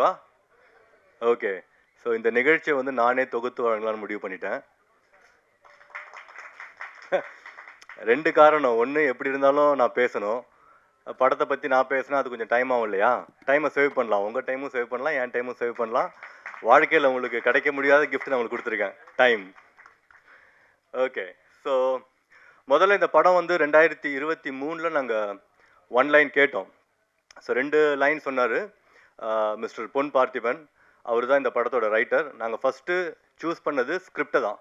வா okay. So இந்த நிகழ்ச்சியை வந்து நானே தொகுத்து வழங்கலாம்னு முடிவு பண்ணிட்டேன். 2 காரணம். 1 எப்படி இருந்தாலும் நான் பேசணும். படத்த பத்தி நான் பேசினா அது கொஞ்சம் டைம் ஆகும் இல்லையா? டைம சேவ் பண்ணலாம். உங்க டைமும் சேவ் பண்ணலாம், என் டைமும் சேவ் பண்ணலாம். வாழ்க்கையில உங்களுக்கு கிடைக்க முடியாத கிஃப்ட் நான் உங்களுக்கு குடுத்துருக்கேன். டைம். ஓகே. ஸோ முதல்ல இந்த படம் வந்து 2023ல நாங்க 1 லைன் கேட்டோம். ஸோ 2 லைன் சொன்னாரு. மிஸ்டர் பொன் பார்த்திபன். அவரு தான் இந்த படத்தோட ரைட்டர். நாங்க ஃபர்ஸ்ட்டு சூஸ் பண்ணது ஸ்கிரிப்ட்ட தான்.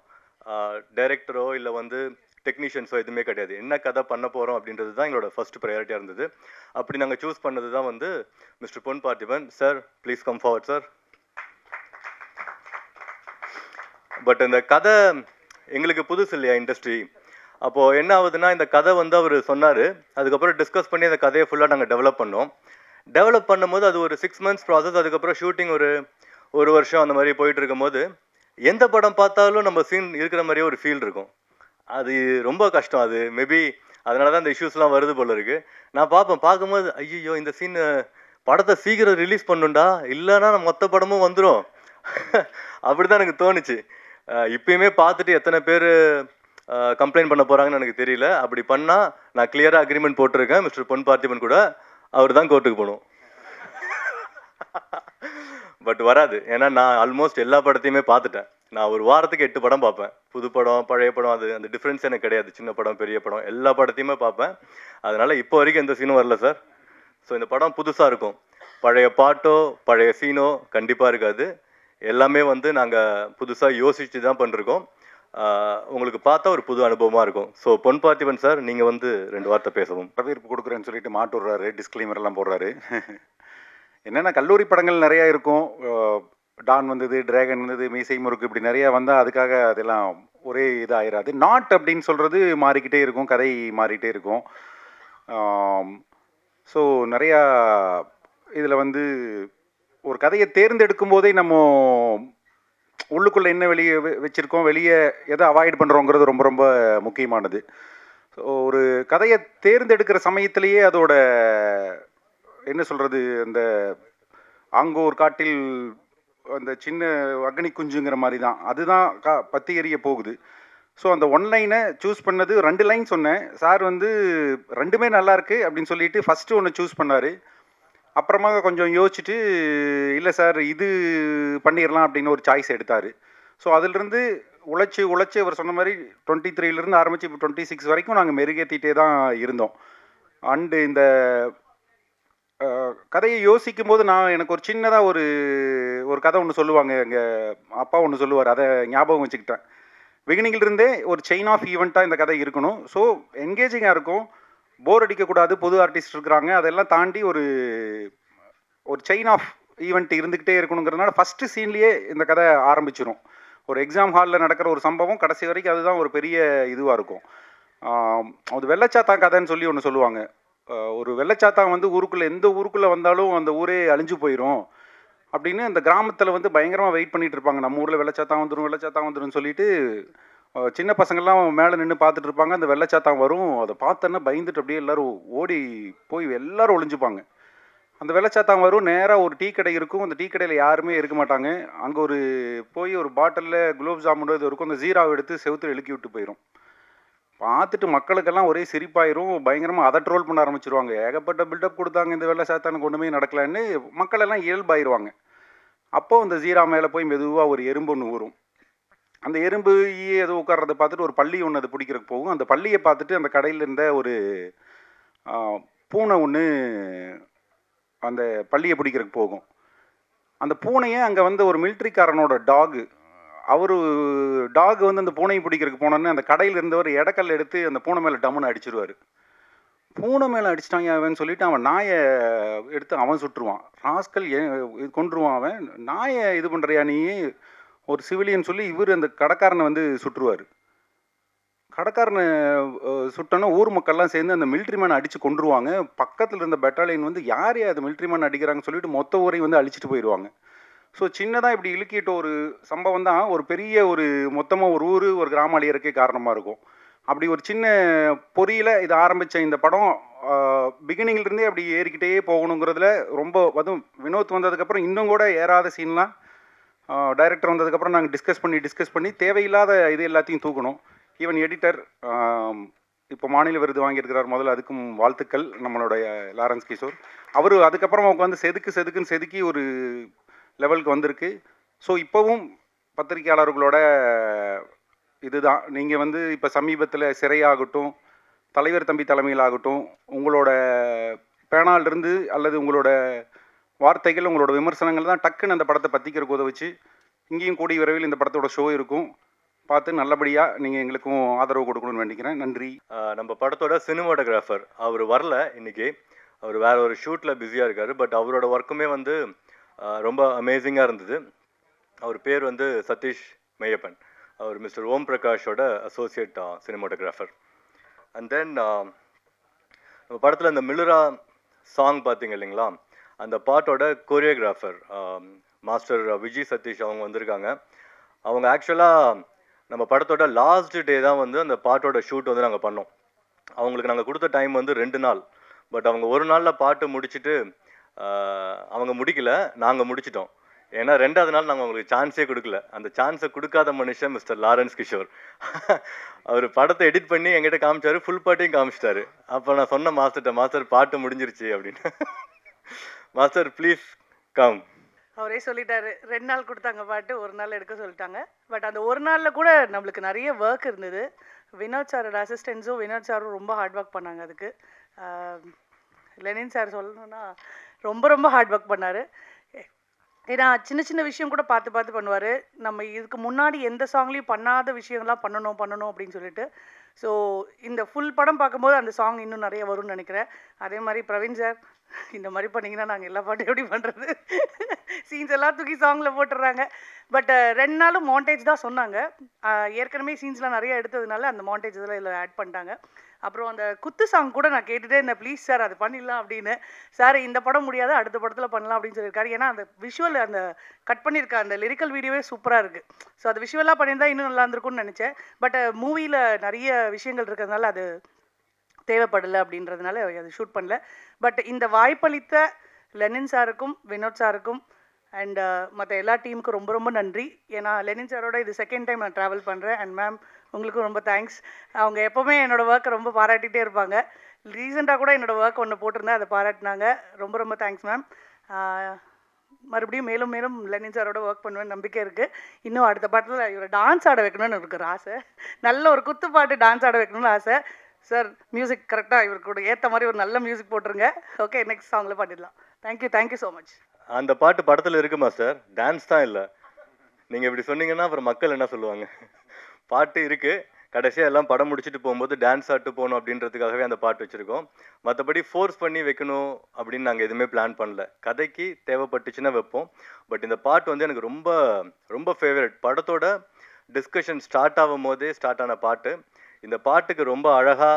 டைரக்டரோ இல்ல வந்து டெக்னீஷியன்ஸோ எதுவுமே கிடையாது. என்ன கதை பண்ண போறோம் அப்படின்றது தான் எங்களோட ஃபர்ஸ்ட் ப்ரையாரிட்டியா இருந்தது. அப்படி நாங்க சூஸ் பண்ணது தான் வந்து mister Pon Parthiban. Sir please come forward sir. But இந்த கதை எங்களுக்கு புதுசு இல்லையா இண்டஸ்ட்ரி. அப்போ என்ன ஆகுதுன்னா இந்த கதை வந்து அவர் சொன்னாரு. அதுக்கப்புறம் டிஸ்கஸ் பண்ணி அந்த கதையை ஃபுல்லா நாங்க டெவலப் பண்ணோம். டெவலப் பண்ணும்போது அது ஒரு 6 மந்த்ஸ் ப்ராசஸ். அதுக்கப்புறம் ஷூட்டிங் ஒரு வருஷம் அந்த மாதிரி போயிட்டு இருக்கும்போது எந்த படம் பார்த்தாலும் நம்ம சீன் இருக்கிற மாதிரியே ஒரு ஃபீல் இருக்கும். அது ரொம்ப கஷ்டம். அது மேபி அதனால தான் இந்த இஷ்யூஸ்லாம் வருது போல இருக்கு. நான் பார்க்கும்போது ஐயோ இந்த சீன் படத்தை சீக்கிரம் ரிலீஸ் பண்ணுண்டா, இல்லைன்னா மொத்த படமும் வந்துடும். அப்படிதான் எனக்கு தோணுச்சு. இப்பயுமே பார்த்துட்டு எத்தனை பேர் கம்ப்ளைண்ட் பண்ண போறாங்கன்னு எனக்கு தெரியல. அப்படி பண்ணா நான் கிளியரா அக்ரிமெண்ட் போட்டிருக்கேன் மிஸ்டர் பொன் பார்த்திபன் கூட. அவர் தான் கோர்ட்டுக்கு போகணும். பட் வராது. ஏன்னா நான் ஆல்மோஸ்ட் எல்லா படத்தையுமே பார்த்துட்டேன். நான் ஒரு வாரத்துக்கு 8 படம் பார்ப்பேன். புது படம், பழைய படம், அது அந்த டிஃப்ரென்ஸ் எனக்கு கிடையாது. சின்ன படம், பெரிய படம் எல்லா படத்தையுமே பார்ப்பேன். அதனால இப்போ வரைக்கும் எந்த சீனும் வரல சார். ஸோ இந்த படம் புதுசா இருக்கும். பழைய பாட்டோ பழைய சீனோ கண்டிப்பா இருக்காது. எல்லாமே வந்து நாங்க புதுசா யோசிச்சு தான் பண்ணிருக்கோம். உங்களுக்கு பார்த்தா ஒரு புது அனுபவமா இருக்கும். ஸோ பொன் பார்த்திபன் சார் நீங்க வந்து 2 வார்த்தை பேசவும். வரவேற்பு கொடுக்குறேன்னு சொல்லிட்டு மாட்டு விடுறாரு, டிஸ்க்ளைமர் எல்லாம் போடுறாரு. என்னென்னா கல்லூரி படங்கள் நிறையா இருக்கும். டான் வந்தது, டிராகன் வந்தது, மீசை முறுக்கு, இப்படி நிறையா வந்தால் அதுக்காக அதெல்லாம் ஒரே இதாகிடாது. நாட் அப்படின்னு சொல்கிறது மாறிக்கிட்டே இருக்கும், கதை மாறிக்கிட்டே இருக்கும். ஸோ நிறையா இதில் வந்து ஒரு கதையை தேர்ந்தெடுக்கும் போதே நம்ம உள்ளுக்குள்ளே என்ன வெளியே வச்சுருக்கோம், வெளியே எதை அவாய்ட் பண்ணுறோங்கிறது ரொம்ப ரொம்ப முக்கியமானது. ஸோ ஒரு கதையை தேர்ந்தெடுக்கிற சமயத்திலேயே அதோட என்ன சொல்கிறது, அந்த ஆங்கோர் காட்டில் அந்த சின்ன அக்னி குஞ்சுங்கிற மாதிரி தான், அதுதான் பத்தி எரிய போகுது. ஸோ அந்த 1 லைனை சூஸ் பண்ணது, 2 லைன் சொன்னேன். சார் வந்து 2மே நல்லா இருக்கு அப்படின்னு சொல்லிட்டு ஃபஸ்ட்டு ஒன்று சூஸ் பண்ணார். அப்புறமா கொஞ்சம் யோசிச்சுட்டு இல்லை சார் இது பண்ணிடலாம் அப்படின்னு ஒரு சாய்ஸ் எடுத்தார். ஸோ அதிலிருந்து உழைச்சி அவர் சொன்ன மாதிரி 23லேருந்து ஆரம்பித்து இப்போ 26 வரைக்கும் நாங்கள் மெருகேற்றிட்டே தான் இருந்தோம். அண்டு இந்த கதையை யோசிக்கும் போது எனக்கு ஒரு சின்னதாக ஒரு கதை ஒன்று சொல்லுவாங்க, எங்கள் அப்பா ஒன்று சொல்லுவார், அதை ஞாபகம் வச்சுக்கிட்டேன். பிகினிங்கிலிருந்தே ஒரு செயின் ஆஃப் ஈவெண்ட்டாக இந்த கதை இருக்கணும். ஸோ என்கேஜிங்காக இருக்கும், போர் அடிக்கக்கூடாது, புது ஆர்டிஸ்ட் இருக்கிறாங்க, அதெல்லாம் தாண்டி ஒரு செயின் ஆஃப் ஈவெண்ட் இருந்துக்கிட்டே இருக்கணுங்கிறதுனால ஃபஸ்ட்டு சீன்லேயே இந்த கதை ஆரம்பிச்சிடும். ஒரு எக்ஸாம் ஹாலில் நடக்கிற ஒரு சம்பவம் கடைசி வரைக்கும் அதுதான் ஒரு பெரிய இதுவாக இருக்கும். அது வெள்ளச்சாத்தான் கதைன்னு சொல்லி ஒன்று சொல்லுவாங்க. ஒரு வெள்ளச்சாத்தான் வந்து எந்த ஊருக்குள்ளே வந்தாலும் அந்த ஊரே அழிஞ்சு போயிடும் அப்படின்னு அந்த கிராமத்தில் வந்து பயங்கரமாக வெயிட் பண்ணிட்டு இருப்பாங்க. நம்ம ஊரில் வெள்ளச்சாத்தான் வந்துடும் சொல்லிட்டு சின்ன பசங்கள்லாம் மேலே நின்று பார்த்துட்டு இருப்பாங்க. அந்த வெள்ளச்சாத்தான் வரும், அதை பார்த்தோன்னா பயந்துட்டு அப்படியே எல்லோரும் ஓடி போய் எல்லோரும் ஒளிஞ்சுப்பாங்க. அந்த வெள்ளச்சாத்தான் வரும், நேராக ஒரு டீ கடை இருக்கும், அந்த டீ கடையில் யாருமே இருக்க மாட்டாங்க. அங்கே போய் ஒரு பாட்டிலில் குலோப் ஜாமுன் இது இருக்கும், அந்த ஜீராவை எடுத்து செவுத்துல இழுக்கி விட்டு போயிடும். பார்த்துட்டு மக்களுக்கெல்லாம் ஒரே சிரிப்பாயிரும், பயங்கரமாக அதை ட்ரோல் பண்ண ஆரம்பிச்சிருவாங்க. ஏகப்பட்ட பில்டப் கொடுத்தாங்க, இந்த வெள்ளை சாத்தானுக்கு ஒன்றுமே நடக்கலான்னு மக்கள் எல்லாம் இயல்பாயிருவாங்க. அப்போது அந்த ஜீரா மேலே போய் மெதுவாக ஒரு எறும்பு ஒன்று வரும். அந்த எறும்பு ஏதோ உட்கார்றதை பார்த்துட்டு ஒரு பள்ளி ஒன்று அது பிடிக்கிறதுக்கு போகும். அந்த பள்ளியை பார்த்துட்டு அந்த கடையில் இருந்த ஒரு பூனை ஒன்று அந்த பள்ளியை பிடிக்கிறதுக்கு போகும். அந்த பூனையை அங்கே வந்து ஒரு மிலிட்ரிக்காரனோட டாகு வந்து அந்த பூனையை பிடிக்கிறதுக்கு போனோன்னு அந்த கடையில் இருந்தவர் இடக்கல் எடுத்து அந்த பூனை மேலே டம்முன்னு அடிச்சிருவார். பூனை மேலே அடிச்சிட்டாங்க அவன் சொல்லிட்டு அவன் நாயை எடுத்து அவன் சுட்டுருவான். ராஸ்கல் கொன்றுவான். அவன் நாயை இது பண்ணுறியா நீ, ஒரு சிவிலியன் சொல்லி இவர் அந்த கடைக்காரனை வந்து சுட்டுருவார். கடைக்காரனை சுட்டோன்னா ஊர் மக்கள்லாம் சேர்ந்து அந்த மிலிட்ரி மேனை அடித்து கொண்டுருவாங்க. பக்கத்தில் இருந்த பெட்டாலியன் வந்து யார் அது மிலிட்ரி மேன் அடிக்கிறாங்கன்னு சொல்லிட்டு மொத்த ஊரை வந்து அழிச்சிட்டு போயிடுவாங்க. ஸோ சின்னதாக இப்படி இழுக்கிட்ட ஒரு சம்பவம் தான் ஒரு பெரிய மொத்தமாக ஒரு ஊர் ஒரு கிராம அழியறக்கே காரணமாக இருக்கும். அப்படி ஒரு சின்ன பொறியில் இது ஆரம்பித்த இந்த படம் பிகினிங்லேருந்தே அப்படி ஏறிக்கிட்டே போகணுங்கிறதுல ரொம்ப அதுவும் வினோத் வந்ததுக்கப்புறம் இன்னும் கூட ஏறாத சீன்லாம் டைரக்டர் வந்ததுக்கப்புறம் நாங்கள் டிஸ்கஸ் பண்ணி தேவையில்லாத இது எல்லாத்தையும் தூக்கணும். ஈவன் எடிட்டர் இப்போ மாநில விருது வாங்கியிருக்கிறார், முதல்ல அதுக்கும் வாழ்த்துக்கள். நம்மளுடைய லாரன்ஸ் கிஷோர் அவர் அதுக்கப்புறம் அவங்க வந்து செதுக்குன்னு செதுக்கி ஒரு லெவலுக்கு வந்திருக்கு. ஸோ இப்போவும் பத்திரிகையாளர்களோட இதுதான், நீங்கள் வந்து இப்போ சமீபத்தில் சிறையாகட்டும், தலைவர் தம்பி தலைமையிலாகட்டும், உங்களோட பேனாலிருந்து அல்லது உங்களோட வார்த்தைகள், உங்களோட விமர்சனங்கள் தான் டக்குன்னு அந்த படத்தை பற்றிக்கிறக்கு உதவுச்சு. இங்கேயும் கூடிய விரைவில் இந்த படத்தோட ஷோ இருக்கும், பார்த்து நல்லபடியாக நீங்கள் எங்களுக்கும் ஆதரவு கொடுக்கணும்னு வேண்டிக்கிறேன். நன்றி. நம்ம படத்தோட சினிமாட்டோகிராஃபர் அவர் வரல இன்னைக்கு, அவர் வேற ஒரு ஷூட்டில் பிஸியாக இருக்கார். பட் அவரோட ஒர்க்குமே வந்து ரொம்ப அமேசிங்காக இருந்தது. அவர் பேர் வந்து சதீஷ் மெய்யப்பன். அவர் மிஸ்டர் ஓம் பிரகாஷோட அசோசியேட் சினிமாட்டோகிராஃபர். அண்ட் தென் நம்ம படத்தில் இந்த மில்லுரா சாங் பார்த்தீங்க இல்லைங்களா, அந்த பாட்டோட கோரியோகிராஃபர் மாஸ்டர் விஜய் சதீஷ் அவங்க வந்திருக்காங்க. அவங்க ஆக்சுவலாக நம்ம படத்தோட லாஸ்ட் டே தான் வந்து அந்த பாட்டோட ஷூட் வந்து நாங்கள் பண்ணோம். அவங்களுக்கு நாங்கள் கொடுத்த டைம் வந்து 2 நாள். பட் அவங்க ஒரு நாளில் பாட்டு முடிச்சுட்டு அவங்க முடிக்கல, நாங்கள் முடிச்சிட்டோம். ஏன்னா 2வது நாள் நாங்கள் அவங்களுக்கு சான்ஸே கொடுக்கல. அந்த சான்ஸை கொடுக்காத மனுஷன் மிஸ்டர் லாரன்ஸ் கிஷோர். அவர் படத்தை எடிட் பண்ணி எங்கிட்ட காமிச்சாரு, ஃபுல் பாட்டையும் காமிச்சிட்டாரு. அப்போ நான் சொன்ன மாஸ்டர் பாட்டு முடிஞ்சிருச்சு அப்படின்னு. Master please come. அவரே சொல்லிட்டாரு, 2 நாள் கொடுத்தாங்க பாட்டு, 1 நாள் எடுக்க சொல்லிட்டாங்க. பட் அந்த 1 நாளில் கூட நம்மளுக்கு நிறைய ஒர்க் இருந்தது. வினோத் சாரோட அசிஸ்டன்ஸும் வினோத் சாரும் ரொம்ப ஹார்ட் ஒர்க் பண்ணாங்க. அதுக்கு லெனின் சார் சொல்லணும்னா ரொம்ப ஹார்ட் ஒர்க் பண்ணார். ஏன்னா சின்ன சின்ன விஷயம் கூட பார்த்து பண்ணுவார். நம்ம இதுக்கு முன்னாடி எந்த சாங்லேயும் பண்ணாத விஷயங்கள்லாம் பண்ணணும் அப்படின்னு சொல்லிட்டு. ஸோ இந்த ஃபுல் படம் பார்க்கும்போது அந்த சாங் இன்னும் நிறைய வரும்னு நினைக்கிறேன். அதே மாதிரி பிரவீன் சார், இந்த மாதிரி பண்ணிங்கன்னா நாங்கள் எல்லா பாட்டும் எப்படி பண்ணுறது, சீன்ஸ் எல்லாம் தூக்கி சாங்கில் போட்டுடுறாங்க. பட் 2 நாளும் மாண்டேஜ் தான் சொன்னாங்க. ஏற்கனவே சீன்ஸ்லாம் நிறைய எடுத்ததுனால அந்த மாண்டேஜ் இதெல்லாம் இதில் ஆட் பண்ணிட்டாங்க. அப்புறம் அந்த குத்து சாங் கூட நான் கேட்டுகிட்டே இருந்தேன், ப்ளீஸ் சார் அது பண்ணிடலாம் அப்படின்னு. சார் இந்த படம் முடியாது, அடுத்த படத்தில் பண்ணலாம் அப்படின்னு சொல்லியிருக்காரு. ஏன்னா அந்த விஷுவல், அந்த கட் பண்ணியிருக்க அந்த லிரிக்கல் வீடியோவே சூப்பராக இருக்குது. ஸோ அது விஷுவலாக பண்ணியிருந்தால் இன்னும் நல்லா இருந்திருக்கும்னு நினச்சேன். பட் மூவியில் நிறைய விஷயங்கள் இருக்கிறதுனால அது தேவைப்படலை அப்படின்றதுனால அது ஷூட் பண்ணல. பட் இந்த வாய்ப்பளித்த லெனின் சாருக்கும் வினோத் சாருக்கும் அண்ட் மற்ற எல்லா டீமுக்கும் ரொம்ப நன்றி. ஏன்னா லெனின் சாரோட இது 2nd டைம் நான் ட்ராவல் பண்ணுறேன். அண்ட் மேம் உங்களுக்கும் ரொம்ப தேங்க்ஸ். அவங்க எப்போவுமே என்னோடய ஒர்க்கை ரொம்ப பாராட்டிகிட்டே இருப்பாங்க. ரீசெண்டாக கூட என்னோடய ஒர்க் ஒன்று போட்டிருந்தேன், அதை பாராட்டினாங்க. ரொம்ப தேங்க்ஸ் மேம். மறுபடியும் மேலும் லெனின் சாரோட ஒர்க் பண்ணுவேன்னு நம்பிக்கை இருக்குது. இன்னும் அடுத்த பாட்டில் இவரை டான்ஸ் ஆட வைக்கணும்னு இருக்கிற ஆசை. நல்ல ஒரு குத்து பாட்டு டான்ஸ் ஆட வைக்கணும்னு ஆசை. சார் மியூசிக் கரெக்டாக இவருக்கு கூட ஏற்ற மாதிரி ஒரு நல்ல மியூசிக் போட்டுருங்க. ஓகே, நெக்ஸ்ட் சாங்கில் பாடிடலாம். Thank you so much. அந்த பாட்டு படத்தில் இருக்கு மாஸ்டர், டான்ஸ் தான் இல்லை. நீங்கள் இப்படி சொன்னீங்கன்னா அப்புறம் மக்கள் என்ன சொல்லுவாங்க? பாட்டு இருக்குது, கடைசியாக எல்லாம் படம் முடிச்சுட்டு போகும்போது டான்ஸ் ஆட்டு போகணும் அப்படின்றதுக்காகவே அந்த பாட்டு வச்சுருக்கோம். மற்றபடி ஃபோர்ஸ் பண்ணி வைக்கணும் அப்படின்னு நாங்கள் எதுவுமே பிளான் பண்ணல. கதைக்கு தேவைப்பட்டுச்சுன்னா வைப்போம். பட் இந்த பாட்டு வந்து எனக்கு ரொம்ப ஃபேவரட். படத்தோட டிஸ்கஷன் ஸ்டார்ட் ஆகும் போதே ஸ்டார்ட் ஆன பாட்டு. இந்த பாட்டுக்கு ரொம்ப அழகாக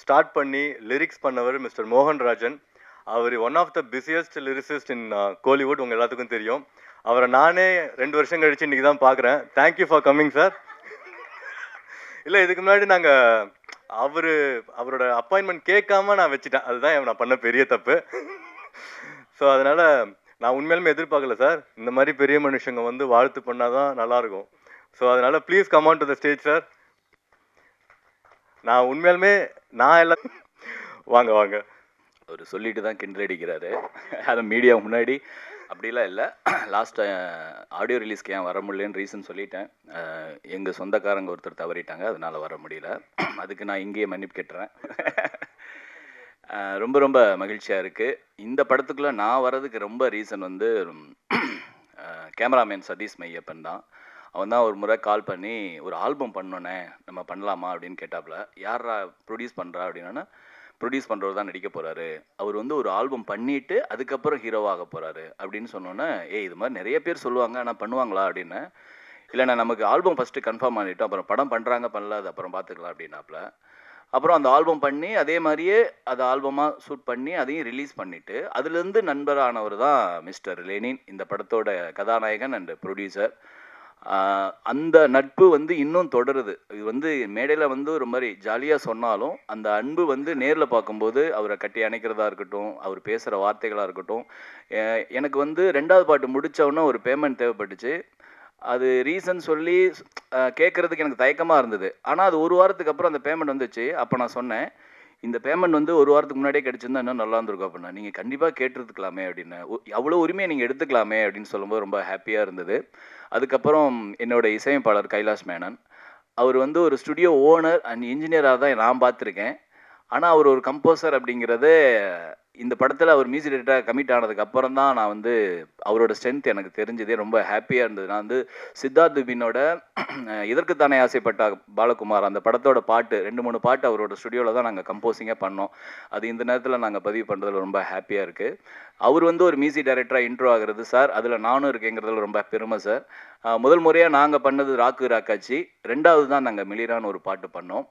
ஸ்டார்ட் பண்ணி லிரிக்ஸ் பண்ணவர் மிஸ்டர் மோகன்ராஜன். அவர் one of the busiest lyricist in Kollywood, உங்கள் எல்லாத்துக்கும் தெரியும். அவரை நானே 2 வருஷம் கழிச்சு இன்றைக்கி தான் பார்க்குறேன். Thank you for coming sir. இல்லை, இதுக்கு முன்னாடி நாங்கள் அவரோட அப்பாயின்மெண்ட் கேட்காம நான் வச்சுட்டேன். அதுதான் நான் பண்ண பெரிய தப்பு. ஸோ அதனால் நான் உண்மையிலுமே எதிர்பார்க்கல சார். இந்த மாதிரி பெரிய மனுஷங்க வந்து வாழ்த்து பண்ணால் தான் நல்லாயிருக்கும். ஸோ அதனால் please come on to the stage sir. நான் உண்மையாலுமே எல்லாம் வாங்க அவர் சொல்லிட்டு தான் கிண்டல் அடிக்கிறாரு. அதை மீடியா முன்னாடி அப்படிலாம் இல்லை. லாஸ்ட் ஆடியோ ரிலீஸ்க்கு ஏன் வர முடியலன்னு ரீசன் சொல்லிட்டேன். எங்கள் சொந்தக்காரங்க ஒருத்தர் தவறிட்டாங்க, அதனால் வர முடியல. அதுக்கு நான் இங்கேயே மன்னிப்பு கேட்டுறேன். ரொம்ப மகிழ்ச்சியாக இருக்குது. இந்த படத்துக்குள்ளே நான் வர்றதுக்கு ரொம்ப ரீசன் வந்து கேமராமேன் சதீஷ் மெய்யப்பன் தான். அவன் தான் ஒரு முறை கால் பண்ணி ஒரு ஆல்பம் பண்ணோன்னே நம்ம பண்ணலாமா அப்படின்னு கேட்டாப்புல. யாரா ப்ரொடியூஸ் பண்ணுறா அப்படின்னா, ப்ரொடியூஸ் பண்ணுறவர் தான் நடிக்க போகிறாரு, அவர் வந்து ஒரு ஆல்பம் பண்ணிவிட்டு அதுக்கப்புறம் ஹீரோவாக போகிறாரு அப்படின்னு சொன்னோன்னே, இது மாதிரி நிறைய பேர் சொல்லுவாங்க, ஆனால் பண்ணுவாங்களா அப்படின்னு. இல்லைண்ணா, நமக்கு ஆல்பம் ஃபஸ்ட்டு கன்ஃபார்ம் பண்ணிவிட்டோம், அப்புறம் படம் பண்ணுறாங்க பண்ணல அது அப்புறம் பார்த்துக்கலாம் அப்படின்னாப்புல. அப்புறம் அந்த ஆல்பம் பண்ணி அதே மாதிரியே அதை ஆல்பமாக ஷூட் பண்ணி அதையும் ரிலீஸ் பண்ணிவிட்டு அதுலேருந்து நண்பரானவர் தான் மிஸ்டர் லெனின், இந்த படத்தோட கதாநாயகன் அண்ட் ப்ரொடியூசர். அந்த நட்பு வந்து இன்னும் தொடருது. இது வந்து மேடையில் வந்து ஒரு மாதிரி ஜாலியாக சொன்னாலும் அந்த அன்பு வந்து நேரில் பார்க்கும்போது அவரை கட்டி அணைக்கிறதா இருக்கட்டும், அவர் பேசுகிற வார்த்தைகளாக இருக்கட்டும். எனக்கு வந்து 2வது பாட்டு முடித்தவுடனே ஒரு பேமெண்ட் தேவைப்பட்டுச்சு. அது ரீசன் சொல்லி கேட்குறதுக்கு எனக்கு தயக்கமாக இருந்தது. ஆனால் அது 1 வாரத்துக்கு அப்புறம் அந்த பேமெண்ட் வந்துச்சு. அப்போ நான் சொன்னேன், இந்த பேமெண்ட் வந்து 1 வாரத்துக்கு முன்னாடியே கிடைச்சிருந்தா இன்னும் நல்லா இருந்திருக்கும் அப்படின்னா. நீங்கள் கண்டிப்பாக கேட்டிருந்துக்கலாமே அப்படின்னு. அவ்வளோ உரிமையை நீங்கள் எடுத்துக்கலாமே அப்படின்னு சொல்லும்போது ரொம்ப ஹாப்பியாக இருந்தது. அதுக்கப்புறம் என்னோட இசையமைப்பாளர் கைலாஷ் மேனன். அவர் வந்து ஒரு ஸ்டுடியோ ஓனர் அண்ட் இன்ஜினியராக தான் நான் பார்த்துருக்கேன். ஆனால் அவர் ஒரு கம்போசர் அப்படிங்கிறத இந்த படத்தில் அவர் மியூசிக் டைரக்டராக கமிட் ஆனதுக்கு அப்புறம் தான் நான் வந்து அவரோட ஸ்ட்ரென்த் எனக்கு தெரிஞ்சதே. ரொம்ப ஹாப்பியாக இருந்தது. நான் வந்து சித்தார்த் துபினோட இதற்குத்தானே ஆசைப்பட்ட பாலகுமார் அந்த படத்தோட பாட்டு 2-3 பாட்டு அவரோட ஸ்டுடியோவில் தான் நாங்கள் கம்போசிங்கே பண்ணோம். அது இந்த நேரத்தில் நாங்கள் பதிவு பண்ணுறதுல ரொம்ப ஹாப்பியாக இருக்குது. அவர் வந்து ஒரு மியூசிக் டைரக்டராக இன்ட்ரோ ஆகிறது சார், அதில் நானும் இருக்கேங்கிறதுல ரொம்ப பெருமை சார். முதல் முறையாக நாங்கள் பண்ணது ராக்கு ராக்காச்சி. 2வது தான் நாங்கள் மிளிரான்னு ஒரு பாட்டு பண்ணோம்.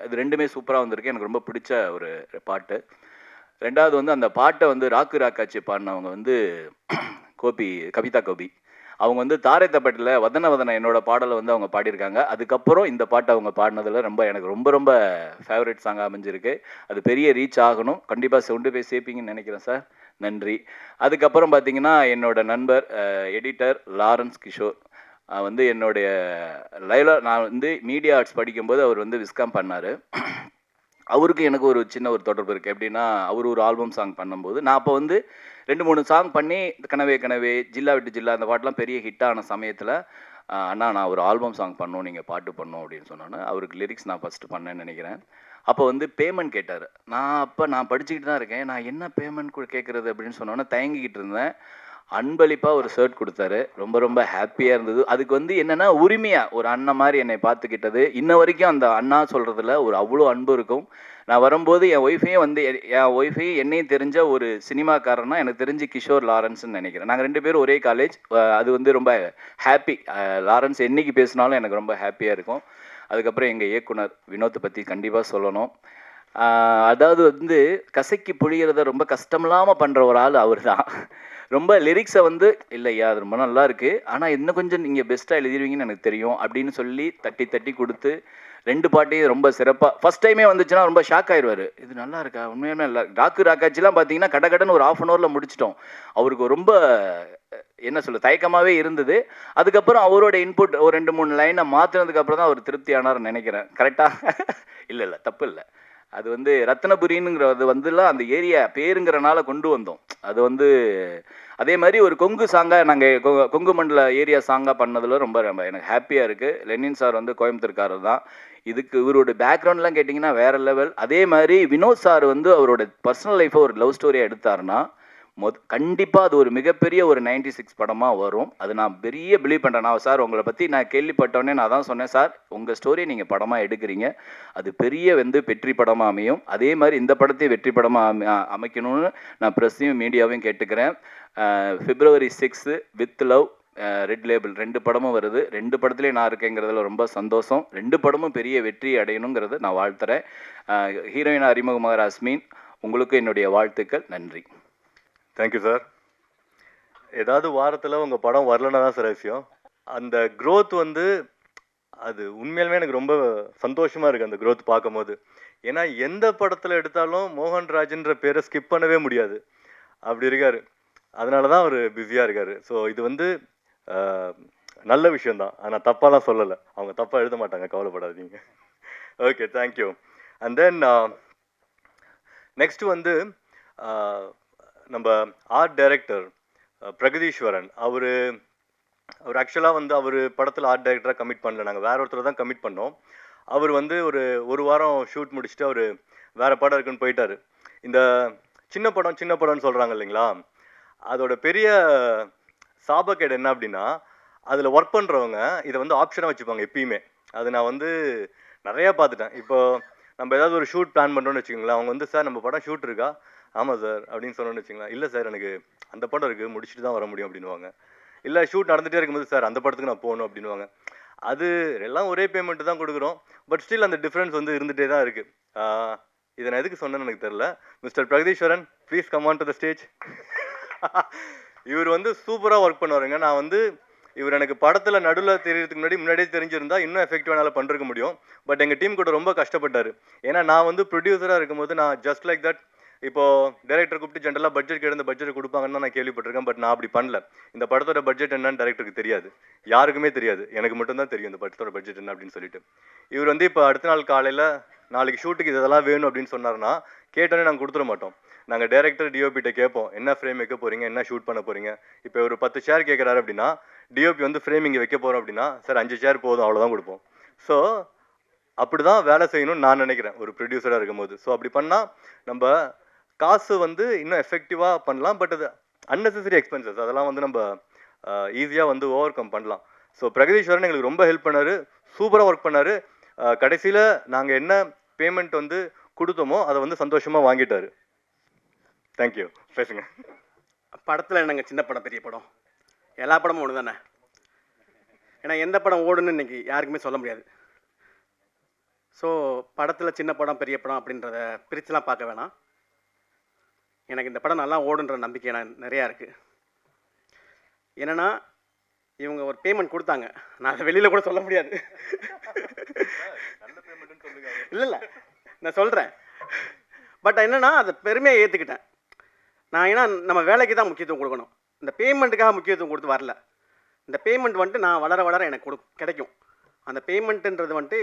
இது 2மே சூப்பராக வந்திருக்கு. எனக்கு ரொம்ப பிடிச்ச ஒரு பாட்டு. 2வது வந்து அந்த பாட்டை வந்து ராக்கு ராக்காச்சி பாடினவங்க வந்து கவிதா கோபி. அவங்க வந்து தாரை தப்பட்டில் வதன வதன என்னோட பாடலை வந்து அவங்க பாடியிருக்காங்க. அதுக்கப்புறம் இந்த பாட்டை அவங்க பாடினதில் எனக்கு ரொம்ப ரொம்ப ஃபேவரட் சாங்காக அமைஞ்சிருக்கு. அது பெரிய ரீச் ஆகணும். கண்டிப்பாக கொண்டு போய் சேர்ப்பீங்கன்னு நினைக்கிறேன் சார். நன்றி. அதுக்கப்புறம் பார்த்தீங்கன்னா என்னோட நண்பர் எடிட்டர் லாரன்ஸ் கிஷோர் வந்து என்னுடைய நான் வந்து மீடியா ஆர்ட்ஸ் படிக்கும்போது அவர் வந்து விஸ்காம் பண்ணார். அவருக்கு எனக்கு ஒரு சின்ன ஒரு தொடர்பு இருக்குது. எப்படின்னா அவர் ஒரு ஆல்பம் சாங் பண்ணும்போது நான் அப்போ வந்து 2-3 சாங் பண்ணி கனவே கனவே, ஜில்லா விட்டு ஜில்லா அந்த பாட்டெலாம் பெரிய ஹிட் ஆன சமயத்தில் அண்ணா நான் ஒரு ஆல்பம் சாங் பண்ணணும், நீங்கள் பாட்டு பண்ணணும் அப்படின்னு சொன்னோன்னே அவருக்கு லிரிக்ஸ் நான் ஃபஸ்ட்டு பண்ணேன்னு நினைக்கிறேன். அப்போ வந்து பேமெண்ட் கேட்டார். நான் படிச்சுக்கிட்டு தான் இருக்கேன். நான் என்ன பேமெண்ட் கேட்குறது அப்படின்னு சொன்னோன்னே தயங்கிக்கிட்டு இருந்தேன். அன்பளிப்பாக ஒரு ஷர்ட் கொடுத்தாரு. ரொம்ப ரொம்ப ஹாப்பியாக இருந்தது. அதுக்கு வந்து என்னென்னா உரிமையாக ஒரு அண்ணன் மாதிரி என்னை பார்த்துக்கிட்டது. இன்ன வரைக்கும் அந்த அண்ணா சொல்கிறதுல ஒரு அவ்வளோ அன்பு இருக்கும். நான் வரும்போது என் ஒய்ஃபையும் என்னையும் தெரிஞ்ச ஒரு சினிமாக்காரன்னா எனக்கு தெரிஞ்சு கிஷோர் லாரன்ஸ்ன்னு நினைக்கிறேன். நாங்கள் 2 பேரும் ஒரே காலேஜ். அது வந்து ரொம்ப ஹாப்பி. லாரன்ஸ் என்னைக்கு பேசினாலும் எனக்கு ரொம்ப ஹாப்பியாக இருக்கும். அதுக்கப்புறம் எங்கள் இயக்குனர் வினோத்தை பற்றி கண்டிப்பாக சொல்லணும். அதாவது வந்து கசக்கி புழிகிறத ரொம்ப கஷ்டமில்லாமல் பண்ணுற ஒரு ஆள் அவர் தான். ரொம்ப லிரிக்ஸை வந்து இல்லையா அது ரொம்ப நல்லா இருக்குது, ஆனால் இன்னும் கொஞ்சம் நீங்கள் பெஸ்ட்டாக எழுதிடுவீங்கன்னு எனக்கு தெரியும் அப்படின்னு சொல்லி தட்டி தட்டி கொடுத்து 2 பாட்டையும் ரொம்ப சிறப்பாக ஃபஸ்ட் டைமே வந்துச்சுன்னா ரொம்ப ஷாக் ஆயிடுவார். இது நல்லா இருக்கா, உண்மையுமே இல்லை. ராக்கு ராக்காச்சிலாம் பார்த்தீங்கன்னா கடகடன்னு ஒரு 1/2 hourல முடிச்சிட்டோம். அவருக்கு ரொம்ப என்ன சொல்ல தயக்கமாகவே இருந்தது. அதுக்கப்புறம் அவரோட இன்புட் ஒரு 2-3 லைனை மாற்றினதுக்கு அப்புறம் தான் அவர் திருப்தி ஆனார்னு நினைக்கிறேன். கரெக்டாக? இல்லை தப்பு இல்லை. அது வந்து ரத்னபுரிங்கிறது வந்துலாம் அந்த ஏரியா பேருங்கிறனால கொண்டு வந்தோம். அது வந்து அதே மாதிரி ஒரு கொங்கு சாங்காக நாங்கள் கொங்கு மண்டல ஏரியா சாங்காக பண்ணதில் ரொம்ப எனக்கு ஹாப்பியாக இருக்குது. லெனின் சார் வந்து கோயம்புத்தூர்காரர் தான். இதுக்கு இவரோட பேக்ரவுண்ட்லாம் கேட்டிங்கன்னா வேறு லெவல். அதே மாதிரி வினோத் சார் வந்து அவரோட பர்சனல் லைஃப்பை ஒரு லவ் ஸ்டோரியாக எடுத்தாருன்னா கண்டிப்பாக அது ஒரு மிகப்பெரிய ஒரு 96 படமாக வரும். அது நான் பெரிய பிலீவ் பண்ணுறேன். நான் சார் உங்களை பற்றி நான் கேள்விப்பட்டோன்னே நான் தான் சொன்னேன், சார் உங்கள் ஸ்டோரியை நீங்கள் படமாக எடுக்கிறீங்க, அது பெரிய வந்து வெற்றி படமாக அமையும். அதே மாதிரி இந்த படத்தையும் வெற்றி படமாக அமைக்கணும்னு நான் ப்ரெஸ்ஸையும் மீடியாவையும் கேட்டுக்கிறேன். February 6 with love red label 2 படமும் வருது. 2 படத்துலேயும் நான் இருக்கேங்கிறதுல ரொம்ப சந்தோஷம். 2 படமும் பெரிய வெற்றி அடையணுங்கிறத நான் வாழ்த்துறேன். ஹீரோயின் அறிமுகமாக அஸ்மின், உங்களுக்கு என்னுடைய வாழ்த்துக்கள். நன்றி. Thank you sir. ஏதாவது வாரத்தில் உங்கள் படம் வரலன்னா தான் சார் விஷயம். அந்த க்ரோத் வந்து அது உண்மையிலுமே எனக்கு ரொம்ப சந்தோஷமாக இருக்குது அந்த க்ரோத் பார்க்கும்போது. ஏன்னா எந்த படத்தில் எடுத்தாலும் மோகன்ராஜ்ன்ற பேரை ஸ்கிப் பண்ணவே முடியாது. அப்படி இருக்கார். அதனால தான் அவர் பிஸியாக இருக்கார். ஸோ இது வந்து நல்ல விஷயந்தான். நான் தப்பாலாம் சொல்லலை. அவங்க தப்பாக எழுத மாட்டாங்க, கவலைப்படாதீங்க. Okay, thank you. And then next வந்து நம்ம ஆர்ட் டைரக்டர் பிரகதீஸ்வரன். அவர் ஆக்சுவலாக வந்து அவர் படத்தில் ஆர்ட் டைரக்டராக கமிட் பண்ணல, நாங்கள் வேற ஒருத்தர் தான் கமிட் பண்ணோம். அவர் வந்து ஒரு வாரம் ஷூட் முடிச்சுட்டு அவர் வேறு படம் இருக்குன்னு போயிட்டார். இந்த சின்ன படம்னு சொல்கிறாங்க இல்லைங்களா, அதோட பெரிய சாபக்கேடு என்ன அப்படின்னா, அதில் ஒர்க் பண்ணுறவங்க இதை வந்து ஆப்ஷனாக வச்சுப்பாங்க எப்பயுமே. அது நான் வந்து நிறையா பார்த்துட்டேன். இப்போ நம்ம ஏதாவது ஒரு ஷூட் பிளான் பண்ணுறோன்னு வச்சுக்கோங்களேன், அவங்க வந்து சார் நம்ம படம் ஷூட் இருக்கா, ஆமாம் சார் அப்படின்னு சொன்னோன்னு வச்சுங்களேன், இல்லை சார் எனக்கு அந்த படம் இருக்குது முடிச்சுட்டு தான் வர முடியும் அப்படின்வாங்க. இல்லை ஷூட் நடந்துகிட்டே இருக்கும்போது சார் அந்த படத்துக்கு நான் போகணும் அப்படின்வாங்க. அது எல்லாம் ஒரே பேமெண்ட்டு தான் கொடுக்குறோம், பட் ஸ்டில் அந்த டிஃப்ரென்ஸ் வந்து இருந்துகிட்டே தான் இருக்குது. இதை நான் எதுக்கு சொன்னேன்னு எனக்கு தெரில. Mister Pragatheeswaran, please come on to the stage. இவர் வந்து சூப்பராக ஒர்க் பண்ணுவாருங்க. நான் வந்து இவர் எனக்கு படத்தில் நடுவில் தெரியறதுக்கு முன்னாடியே தெரிஞ்சிருந்தா இன்னும் எஃபெக்டிவாக பண்ணிருக்க முடியும். பட் எங்கள் டீம் கூட ரொம்ப கஷ்டப்பட்டார். ஏன்னா நான் வந்து ப்ரொடியூசராக இருக்கும்போது நான் ஜஸ்ட் லைக் தட் இப்போ டைரக்டர் கூப்பிட்டு ஜென்ரலாக பட்ஜெட் கேட்டு பட்ஜெட் கொடுப்பாங்கன்னு தான் நான் கேள்விப்பட்டிருக்கேன். பட் நான் அப்படி பண்ணல. இந்த படத்தோட பட்ஜெட் என்னன்னு டைரக்டருக்கு தெரியாது, யாருக்குமே தெரியாது. எனக்கு மட்டும்தான் தெரியும் இந்த படத்தோட பட்ஜெட் என்ன அப்படின்னு சொல்லிட்டு. இவர் வந்து இப்போ அடுத்த நாள் காலையில் நாளைக்கு ஷூட்டுக்கு இதெல்லாம் வேணும் அப்படின்னு சொன்னார்னா கேட்டோன்னே நாங்கள் கொடுத்துட மாட்டோம். நாங்கள் டைரக்டர் டிஓபிட்ட கேட்போம், என்ன ஃப்ரேம் வைக்க போகிறீங்க, என்ன ஷூட் பண்ண போகிறீங்க. இப்போ ஒரு 10 சேர் கேட்குறாரு அப்படின்னா டிஓபி வந்து ஃப்ரேம் இங்கே வைக்க போகிறோம் அப்படின்னா சார் 5 சேர் போதும் அவ்வளோதான் கொடுப்போம். ஸோ அப்படி தான் வேலை செய்யணும்னு நான் நினைக்கிறேன் ஒரு ப்ரொடியூசராக இருக்கும்போது. ஸோ அப்படி பண்ணால் நம்ம காசு வந்து இன்னும் எஃபெக்டிவாக பண்ணலாம். பட் அது அன்னெசரி எக்ஸ்பென்சஸ் அதெல்லாம் வந்து நம்ம ஈஸியாக வந்து ஓவர் கம் பண்ணலாம். ஸோ பிரகதீஸ்வரன் எங்களுக்கு ரொம்ப ஹெல்ப் பண்ணார், சூப்பராக ஒர்க் பண்ணார். கடைசியில் நாங்கள் என்ன பேமெண்ட் வந்து கொடுத்தோமோ அதை வந்து சந்தோஷமாக வாங்கிட்டாரு. தேங்க்யூ. பேசுங்க. படத்தில் என்னங்க சின்ன படம் பெரிய படம் எல்லா படமும் ஒன்று தானே. ஏன்னா எந்த படம் ஓடுன்னு இன்னைக்கு யாருக்குமே சொல்ல முடியாது. ஸோ படத்தில் சின்ன படம் பெரிய படம் அப்படின்றத பிரிச்சுலாம் பார்க்க வேணாம். எனக்கு இந்த படம் நல்லா ஓடுன்ற நம்பிக்கை நிறையா இருக்குது. என்னென்னா இவங்க ஒரு பேமெண்ட் கொடுத்தாங்க, நான் அதை வெளியில் கூட சொல்ல முடியாது. இல்லை நான் சொல்கிறேன். பட் என்னென்னா அதை பெருமையாக ஏற்றுக்கிட்டேன் நான். ஏன்னா நம்ம வேலைக்கு தான் முக்கியத்துவம் கொடுக்கணும், இந்த பேமெண்ட்டுக்காக முக்கியத்துவம் கொடுத்து வரல. இந்த பேமெண்ட் வந்துட்டு நான் வளர வளர எனக்கு கிடைக்கும். அந்த பேமெண்ட்டுன்றது வந்துட்டு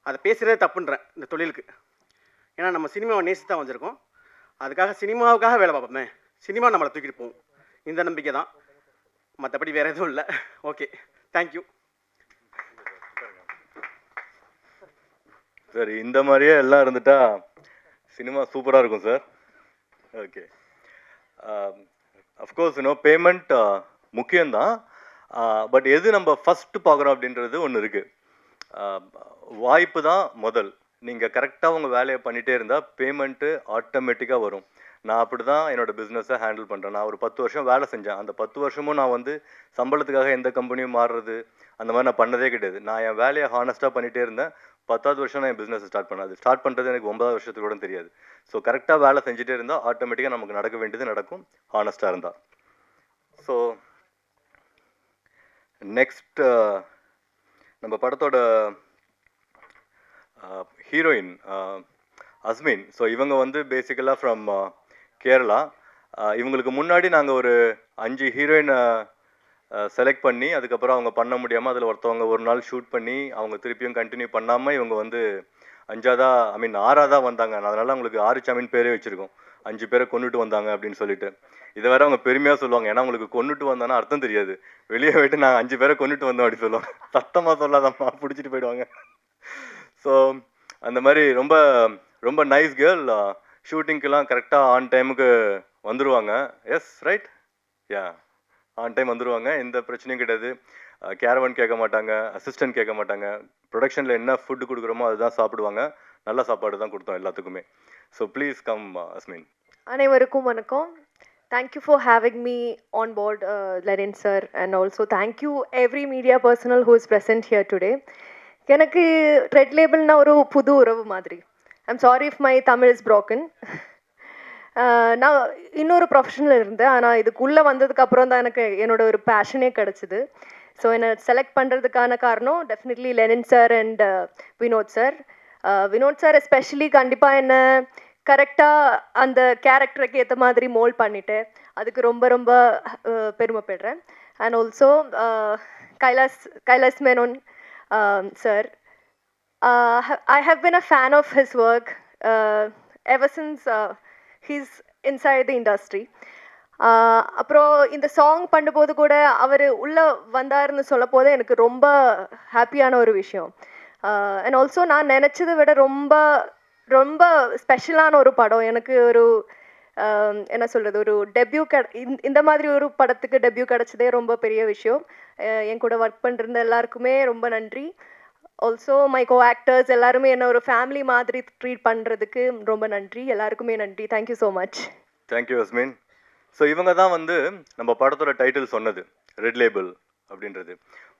அதை பேசுகிறதே தப்புன்றேன் இந்த தொழிலுக்கு. ஏன்னா நம்ம சினிமாவை நேசி தான் வந்திருக்கோம், அதுக்காக சினிமாவுக்காக வேலை பார்ப்போமே, சினிமா நம்மளை தூக்கிட்டு போவோம். இந்த நம்பிக்கை தான், மற்றபடி வேறு எதுவும் இல்லை. Okay, thank you. சார் இந்த மாதிரியே எல்லாம் இருந்துட்டா சினிமா சூப்பராக இருக்கும் சார். ஓகே, அஃப்கோர்ஸ் பேமெண்ட் முக்கியம்தான். பட் எது நம்ம ஃபஸ்ட்டு பார்க்குறோம் அப்படின்றது ஒன்று இருக்குது. வாய்ப்பு தான் முதல். நீங்கள் கரெக்டாக உங்கள் வேலையை பண்ணிகிட்டே இருந்தால் பேமெண்ட்டு ஆட்டோமேட்டிக்காக வரும். நான் அப்படி தான் என்னோடய பிஸ்னஸை ஹேண்டில் பண்ணுறேன். நான் ஒரு 10 வருஷம் வேலை செஞ்சேன். அந்த 10 வருஷமும் நான் வந்து சம்பளத்துக்காக எந்த கம்பெனியும் மாறுறது அந்த மாதிரி நான் பண்ணதே கிடையாது. நான் என் வேலையை ஹானஸ்ட்டாக பண்ணிகிட்டே இருந்தேன். 10வது வருஷம் நான் என் பிஸ்னஸ் ஸ்டார்ட் பண்ணேன். அது ஸ்டார்ட் பண்ணுறது எனக்கு 9வது வருஷத்துக்கு கூட தெரியாது. ஸோ கரெக்டாக வேலை செஞ்சுட்டே இருந்தால் ஆட்டோமேட்டிக்காக நமக்கு நடக்க வேண்டியது நடக்கும், ஹானஸ்ட்டாக இருந்தால். ஸோ நெக்ஸ்ட் நம்ம படத்தோட ஹீரோயின் அஸ்மின். ஸோ இவங்க வந்து பேசிக்கலாக ஃப்ரம் கேரளா. இவங்களுக்கு முன்னாடி நாங்கள் ஒரு 5 ஹீரோயினை செலக்ட் பண்ணி அதுக்கப்புறம் அவங்க பண்ண முடியாமல் அதில் ஒருத்தவங்க ஒரு நாள் ஷூட் பண்ணி அவங்க திருப்பியும் கண்டினியூ பண்ணாமல் இவங்க வந்து 6ஆக வந்தாங்க. அதனால் அவங்களுக்கு 6 சாமின் பேரே வச்சுருக்கோம். 5 பேரை கொண்டுட்டு வந்தாங்க அப்படின்னு சொல்லிட்டு. இதை வேறு அவங்க பெருமையாக சொல்லுவாங்க. ஏன்னா அவங்களுக்கு கொண்டுட்டு வந்தானா அர்த்தம் தெரியாது. வெளியே போயிட்டு நாங்கள் 5 பேரை கொண்டுட்டு வந்தோம் அப்படி சொல்லுவாங்க. சத்தமாக சொல்லாதம்மா பிடிச்சிட்டு போயிடுவாங்க. ஸோ அந்த மாதிரி ரொம்ப ரொம்ப நைஸ் கேர்ள். ஷூட்டிங்க்கெலாம் கரெக்டாக ஆன் டைமுக்கு வந்துடுவாங்க. S right, yeah on time வந்துடுவாங்க. எந்த பிரச்சனையும் கிடையாது. கேரவன் கேட்க மாட்டாங்க, அசிஸ்டன்ட் கேட்க மாட்டாங்க. ப்ரொடக்ஷனில் என்ன ஃபுட்டு கொடுக்குறோமோ அதுதான் சாப்பிடுவாங்க. நல்ல சாப்பாடு தான் கொடுத்தோம் எல்லாத்துக்குமே. ஸோ ப்ளீஸ் கம் அஸ்மின். அனைவருக்கும் வணக்கம். Thank you for having me on board, Lenin sir, and also thank you every media personnel who is present here today. எனக்கு ரெட் லேபிள்னா ஒரு புது உறவு மாதிரி. I'm sorry if my Tamil is broken. நான் இன்னொரு ப்ரொஃபஷனில் இருந்தேன், ஆனால் இதுக்குள்ளே வந்ததுக்கப்புறம் தான் எனக்கு என்னோட ஒரு பேஷனே கிடச்சிது. ஸோ என்னை செலக்ட் பண்ணுறதுக்கான காரணம் definitely Lenin sir and Vinod sir. Vinod sir especially கண்டிப்பாக என்ன கரெக்டாக அந்த கேரக்டருக்கு ஏற்ற மாதிரி மோல்ட் பண்ணிவிட்டு அதுக்கு ரொம்ப ரொம்ப பெருமைப்படுறேன். And also Kailas Menon sir. I have been a fan of his work ever since he's inside the industry. அப்புறம் இந்த சாங் பண்ணும்போது கூட அவர் உள்ளே வந்தாருன்னு சொல்ல போது எனக்கு ரொம்ப ஹாப்பியான ஒரு விஷயம். அண்ட் ஆல்சோ நான் நினச்சதை விட ரொம்ப ரொம்ப ஸ்பெஷலான ஒரு படம். எனக்கு ஒரு என்ன சொல்கிறது, ஒரு டெபியூ இந்த மாதிரி ஒரு படத்துக்கு டெபியூ கிடச்சதே ரொம்ப பெரிய விஷயம். என் கூட ஒர்க் பண்ணிருந்த எல்லாருக்குமே ரொம்ப நன்றி. ஆல்சோ மை கோ ஆக்டர்ஸ் எல்லாருமே என்ன ஒரு ஃபேமிலி மாதிரி ட்ரீட் பண்ணுறதுக்கு ரொம்ப நன்றி. எல்லாருக்குமே நன்றி. Thank you so much. தேங்க்யூ அஸ்மின். ஸோ இவங்க தான் வந்து நம்ம படத்தோட டைட்டில் சொன்னது ரெட் லேபிள் அப்படின்றது.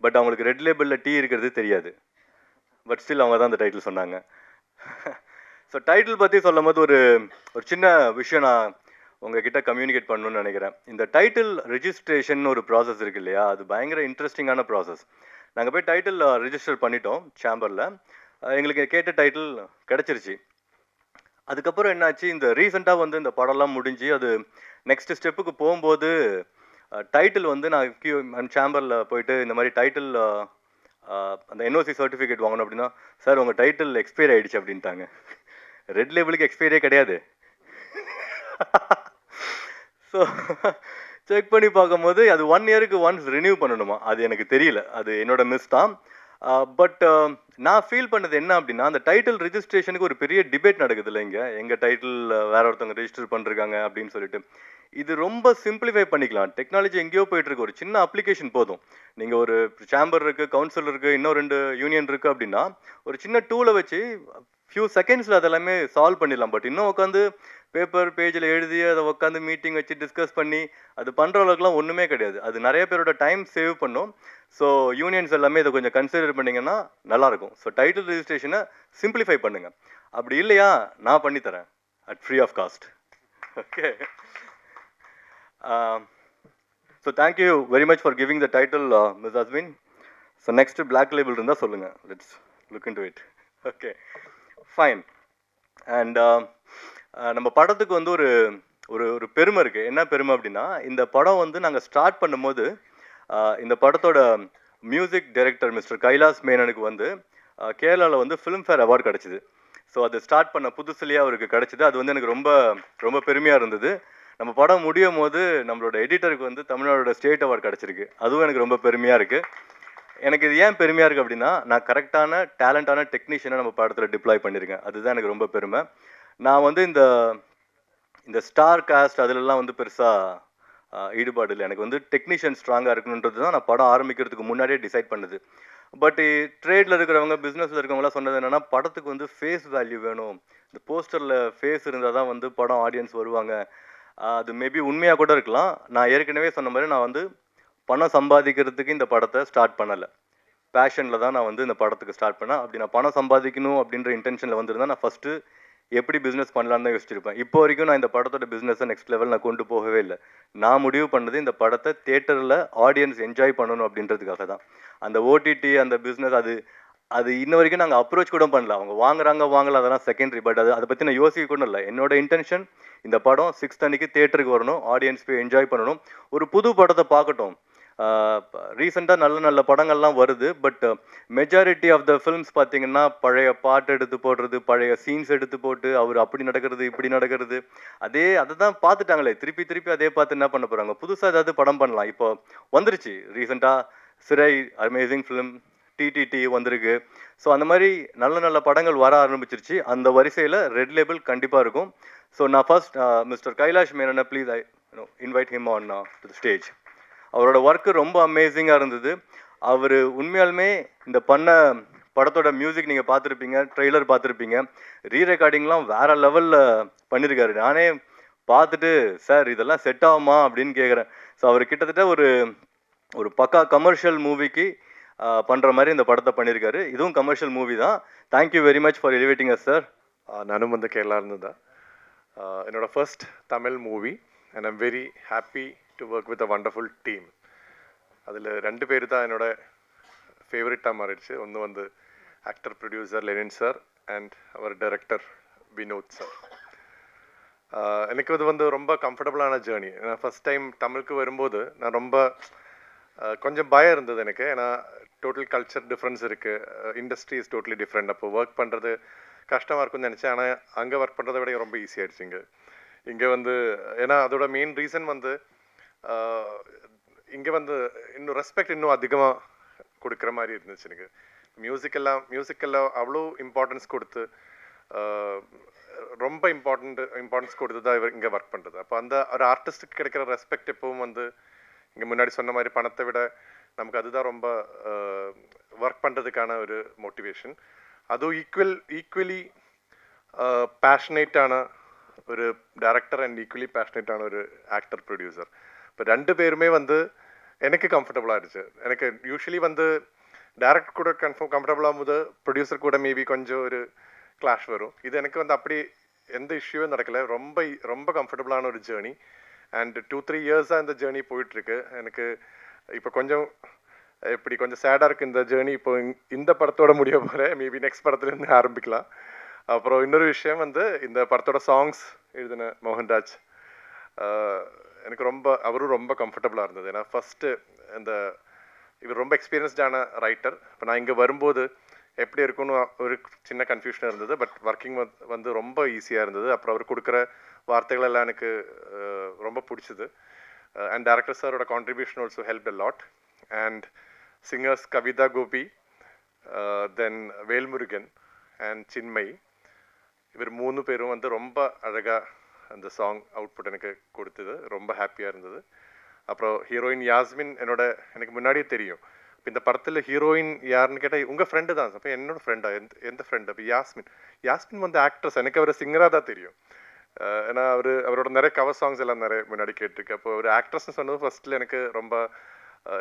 பட் அவங்களுக்கு ரெட் லேபிளில் டீ இருக்கிறது தெரியாது. பட் ஸ்டில் அவங்க தான் அந்த டைட்டில் சொன்னாங்க. ஸோ டைட்டில் பற்றி சொல்லும் போது ஒரு சின்ன விஷயம் நான் உங்ககிட்ட கம்யூனிகேட் பண்ணணும்னு நினைக்கிறேன். இந்த டைட்டில் ரிஜிஸ்ட்ரேஷன் ஒரு ப்ராசஸ் இருக்கு இல்லையா, அது பயங்கர இன்ட்ரெஸ்டிங்கான ப்ராசஸ். நாங்கள் போய் டைட்டில் ரிஜிஸ்டர் பண்ணிட்டோம் சேம்பரில். எங்களுக்கு கேட்ட டைட்டில் கிடச்சிருச்சு. அதுக்கப்புறம் என்னாச்சு, இந்த ரீசெண்டாக வந்து இந்த படம்லாம் முடிஞ்சு அது நெக்ஸ்ட் ஸ்டெப்புக்கு போகும்போது டைட்டில் வந்து நான் சேம்பரில் போயிட்டு இந்த மாதிரி டைட்டில் அந்த என்ஓசி சர்டிஃபிகேட் வாங்கணும் அப்படின்னா, சார் உங்கள் டைட்டில் எக்ஸ்பைரி ஆகிடுச்சு அப்படின்ட்டாங்க. ரெட் லேபிளுக்கு எக்ஸ்பைரியே கிடையாது. ஸோ செக் பண்ணி பார்க்கும்போது அது 1 இயருக்கு ஒன்ஸ் ரினியூ பண்ணணுமா, அது எனக்கு தெரியல, அது என்னோட மிஸ் தான். பட் நான் ஃபீல் பண்ணது என்ன அப்படின்னா, அந்த டைட்டில் ரிஜிஸ்ட்ரேஷனுக்கு ஒரு பெரிய டிபேட் நடக்குது இல்லை இங்கே, எங்கள் டைட்டில் வேற ஒருத்தவங்க ரெஜிஸ்டர் பண்ணிருக்காங்க அப்படின்னு சொல்லிட்டு. இது ரொம்ப சிம்பிளிஃபை பண்ணிக்கலாம். டெக்னாலஜி எங்கேயோ போயிட்டு இருக்கு. ஒரு சின்ன அப்ளிகேஷன் போதும். நீங்கள் ஒரு சேம்பர் இருக்குது, கவுன்சில் இருக்குது, இன்னும் 2 யூனியன் இருக்குது அப்படின்னா ஒரு சின்ன டூலை வச்சு ஃபியூ செகண்ட்ஸில் அதெல்லாமே சால்வ் பண்ணிடலாம். பட் இன்னும் உட்காந்து பேப்பர் பேஜில் எழுதி அதை உட்காந்து மீட்டிங் வச்சு டிஸ்கஸ் பண்ணி அது பண்ணுற அளவுக்குலாம் ஒன்றுமே கிடையாது. அது நிறைய பேரோட டைம் சேவ் பண்ணும். ஸோ யூனியன்ஸ் எல்லாமே இதை கொஞ்சம் கன்சிடர் பண்ணிங்கன்னா நல்லாயிருக்கும். ஸோ டைட்டில் ரெஜிஸ்ட்ரேஷனை சிம்பிளிஃபை பண்ணுங்கள். அப்படி இல்லையா நான் பண்ணித்தரேன் at free of cost. Okay. So thank you very much for giving the title miss Ashwin. So next black label இருந்தால் சொல்லுங்கள். Let's look into it. Okay fine. And நம்ம படத்துக்கு வந்து ஒரு ஒரு ஒரு பெருமை இருக்குது. என்ன பெருமை அப்படின்னா, இந்த படம் வந்து நாங்கள் ஸ்டார்ட் பண்ணும்போது இந்த படத்தோட மியூசிக் டைரக்டர் மிஸ்டர் கைலாஸ் மேனனுக்கு வந்து கேரளாவில் வந்து ஃபிலிம்ஃபேர் அவார்டு கிடச்சிது. ஸோ அது ஸ்டார்ட் பண்ண புதுசுலேயே அவருக்கு கிடச்சிது. அது வந்து எனக்கு ரொம்ப ரொம்ப பெருமையாக இருந்தது. நம்ம படம் முடியும் போது நம்மளோட எடிட்டருக்கு வந்து தமிழ்நாடோட ஸ்டேட் அவார்டு கிடச்சிருக்கு. அதுவும் எனக்கு ரொம்ப பெருமையாக இருக்குது. எனக்கு இது ஏன் பெருமையாக இருக்குது அப்படின்னா, நான் கரெக்டான டேலண்டான டெக்னீஷியனை நம்ம படத்தில் டிப்ளாய் பண்ணியிருக்கேன். அதுதான் எனக்கு ரொம்ப பெருமை. நான் வந்து இந்த ஸ்டார் காஸ்ட் அதிலெல்லாம் வந்து பெருசாக ஈடுபாடு இல்லை. எனக்கு வந்து டெக்னீஷியன் ஸ்ட்ராங்காக இருக்கணுன்றது தான் நான் படம் ஆரம்பிக்கிறதுக்கு முன்னாடியே டிசைட் பண்ணுது. பட் ட்ரேடில் இருக்கிறவங்க, பிஸ்னஸில் இருக்கிறவங்களாம் சொன்னது என்னென்னா, படத்துக்கு வந்து ஃபேஸ் வேல்யூ வேணும். இந்த போஸ்டரில் ஃபேஸ் இருந்தால் தான் வந்து படம் ஆடியன்ஸ் வருவாங்க. அது மேபி உண்மையாக கூட இருக்கலாம். நான் ஏற்கனவே சொன்ன மாதிரி நான் வந்து பணம் சம்பாதிக்கிறதுக்கு இந்த படத்தை ஸ்டார்ட் பண்ணலை. பேஷனில் தான் நான் வந்து இந்த படத்துக்கு ஸ்டார்ட் பண்ணேன். அப்படி நான் பணம் சம்பாதிக்கணும் அப்படின்ற இன்டென்ஷனில் வந்திருந்தா நான் ஃபஸ்ட்டு எப்படி பிஸ்னஸ் பண்ணலான்னு தான் யோசிச்சிருப்பேன். இப்போ வரைக்கும் நான் இந்த படத்தோட பிஸ்னஸை நெக்ஸ்ட் லெவல் நான் கொண்டு போகவே இல்லை. நான் முடிவு பண்ணது இந்த படத்தை தியேட்டரில் ஆடியன்ஸ் என்ஜாய் பண்ணணும் அப்படின்றதுக்காக தான். அந்த ஓடிடி அந்த பிஸ்னஸ் அது இன்ன வரைக்கும் நாங்கள் அப்ரோச் கூட பண்ணல. அவங்க வாங்கல அதெல்லாம் செகண்டரி. பட் அதை பற்றி நான் யோசிக்க கூட இல்லை. என்னோட இன்டென்ஷன் இந்த படம் 6th அன்னைக்கு தியேட்டருக்கு வரணும், ஆடியன்ஸ் போய் என்ஜாய் பண்ணணும், ஒரு புது படத்தை பார்க்கட்டும். ரீசெண்டாக நல்ல நல்ல படங்கள்லாம் வருது. But majority of the films பார்த்தீங்கன்னா பழைய பாட்டு எடுத்து போடுறது, பழைய சீன்ஸ் எடுத்து போட்டு அவர் அப்படி நடக்கிறது இப்படி நடக்கிறது, அதை தான் பார்த்துட்டாங்களே. திருப்பி அதே பார்த்து என்ன பண்ண போகிறாங்க? புதுசாக ஏதாவது படம் பண்ணலாம். இப்போ வந்துருச்சு ரீசெண்டாக சிறை, அமேசிங் ஃபிலிம், டிடிடி வந்திருக்கு. ஸோ அந்த மாதிரி நல்ல நல்ல படங்கள் வர ஆரம்பிச்சிருச்சு. அந்த வரிசையில் ரெட் லேபிள் கண்டிப்பாக இருக்கும். ஸோ நான் ஃபர்ஸ்ட் மிஸ்டர் கைலாஷ் மேனனை please I invite him on to the stage. அவரோட ஒர்க்கு ரொம்ப அமேசிங்காக இருந்தது. அவர் உண்மையாலுமே இந்த பண்ண படத்தோட மியூசிக் நீங்கள் பார்த்துருப்பீங்க, ட்ரெய்லர் பார்த்துருப்பீங்க, ரீரெக்கார்டிங்லாம் வேறு லெவலில் பண்ணியிருக்காரு. நானே பார்த்துட்டு சார் இதெல்லாம் செட் ஆகுமா அப்படின்னு கேட்குறேன். ஸோ அவர் கிட்டத்தட்ட ஒரு பக்கா கமர்ஷியல் மூவிக்கு பண்ணுற மாதிரி இந்த படத்தை பண்ணியிருக்காரு. இதுவும் கமர்ஷியல் மூவி தான். Thank you very much for elevating us sir. நானும் வந்து கேரளாவிலேருந்து தான். என்னோட first Tamil movie and I'm very happy to work with a wonderful team. அதில் 2 பேர் தான் என்னோட ஃபேவரட்டாக மாறிடுச்சு. ஒன்று வந்து actor producer Lenin sir and அவர் டைரக்டர் வினோத் சார். எனக்கு இது வந்து ரொம்ப கம்ஃபர்டபுளான ஜேர்னி. நான் ஃபஸ்ட் டைம் தமிழுக்கு வரும்போது நான் ரொம்ப கொஞ்சம் பயம் இருந்தது எனக்கு. ஏன்னா டோட்டல் கல்ச்சர் டிஃப்ரென்ஸ் இருக்குது, இண்டஸ்ட்ரி இஸ் டோட்டலி டிஃப்ரெண்ட். அப்போ ஒர்க் பண்ணுறது கஷ்டமாக இருக்கும்னு நினச்சேன். ஆனால் அங்கே ஒர்க் பண்ணுறதை விட ரொம்ப ஈஸியாகிடுச்சு இங்கே வந்து. ஏன்னா அதோட மெயின் ரீசன் வந்து இங்கே வந்து இன்னும் ரெஸ்பெக்ட் இன்னும் அதிகமாக கொடுக்குற மாதிரி இருந்துச்சு எனக்கு. மியூசிக்கெல்லாம் அவ்வளோ இம்பார்ட்டன்ஸ் கொடுத்து ரொம்ப இம்பார்ட்டன்ஸ் கொடுத்து தான் இங்கே ஒர்க் பண்ணுறது. அப்போ அந்த ஒரு ஆர்டிஸ்ட்டுக்கு கிடைக்கிற ரெஸ்பெக்ட் எப்பவும் வந்து இங்கே முன்னாடி சொன்ன மாதிரி பணத்தை விட நமக்கு அதுதான் ரொம்ப ஒர்க் பண்ணுறதுக்கான ஒரு மோட்டிவேஷன். அதுவும் ஈக்குவலி பேஷனேட்டான ஒரு டைரக்டர் அண்ட் ஈக்குவலி பேஷனேட்டான ஒரு ஆக்டர் ப்ரொடியூசர். இப்போ 2 பேருமே வந்து எனக்கு கம்ஃபர்டபுளாக இருந்துச்சு. எனக்கு யூஸ்வலி வந்து டேரக்டர் கூட கம்ஃபர்டபுளாக போது ப்ரொடியூசர் கூட மேபி கொஞ்சம் ஒரு கிளாஷ் வரும். இது எனக்கு வந்து அப்படி எந்த இஷ்யூவும் நடக்கலை. ரொம்ப ரொம்ப கம்ஃபர்டபுளான ஒரு ஜேர்னி. அண்ட் 2-3 இயர்ஸாக இந்த ஜேர்னி போயிட்டுருக்கு. எனக்கு இப்போ கொஞ்சம் கொஞ்சம் சேடாக இருக்குது இந்த ஜேர்னி. இப்போ இந்த படத்தோட முடிய போகிறேன். மேபி நெக்ஸ்ட் படத்துலேருந்து ஆரம்பிக்கலாம். அப்புறம் இன்னொரு விஷயம் வந்து இந்த படத்தோட சாங்ஸ் எழுதின மோகன்ராஜ், எனக்கு அவரும் ரொம்ப கம்ஃபர்டபுளாக இருந்தது. ஏன்னா ஃபஸ்ட்டு இவர் ரொம்ப எக்ஸ்பீரியன்ஸ்டான ரைட்டர். இப்போ நான் இங்கே வரும்போது எப்படி இருக்குன்னு ஒரு சின்ன கன்ஃபியூஷனாக இருந்தது. பட் ஒர்க்கிங் வந்து ரொம்ப ஈஸியாக இருந்தது. அப்புறம் அவர் கொடுக்குற வார்த்தைகள் எல்லாம் எனக்கு ரொம்ப பிடிச்சது. அண்ட் டேரக்டர் சாரோட contribution also help a lot. And singers Kavitha Gopi, then Velmurugan and Chinmayi, இவர் 3 பேரும் வந்து ரொம்ப அழகாக அந்த சாங் அவுட்புட் எனக்கு கொடுத்தது. ரொம்ப ஹாப்பியாக இருந்தது. அப்புறம் ஹீரோயின் யாஸ்மின் எனக்கு முன்னாடியே தெரியும். இப்போ இந்த படத்தில் ஹீரோயின் யாருன்னு கேட்டால் உங்கள் ஃப்ரெண்டு தான். அப்போ என்னோட ஃப்ரெண்டா? எந்த ஃப்ரெண்டு? அப்போ யாஸ்மின் வந்து ஆக்ட்ரஸ். எனக்கு அவர் சிங்கராக தான் தெரியும். ஏன்னா அவரோட நிறைய கவர் சாங்ஸ் எல்லாம் நிறைய முன்னாடி கேட்டிருக்கு. அப்போ ஒரு ஆக்ட்ரஸ்ன்னு சொன்னது ஃபர்ஸ்ட்டில் எனக்கு ரொம்ப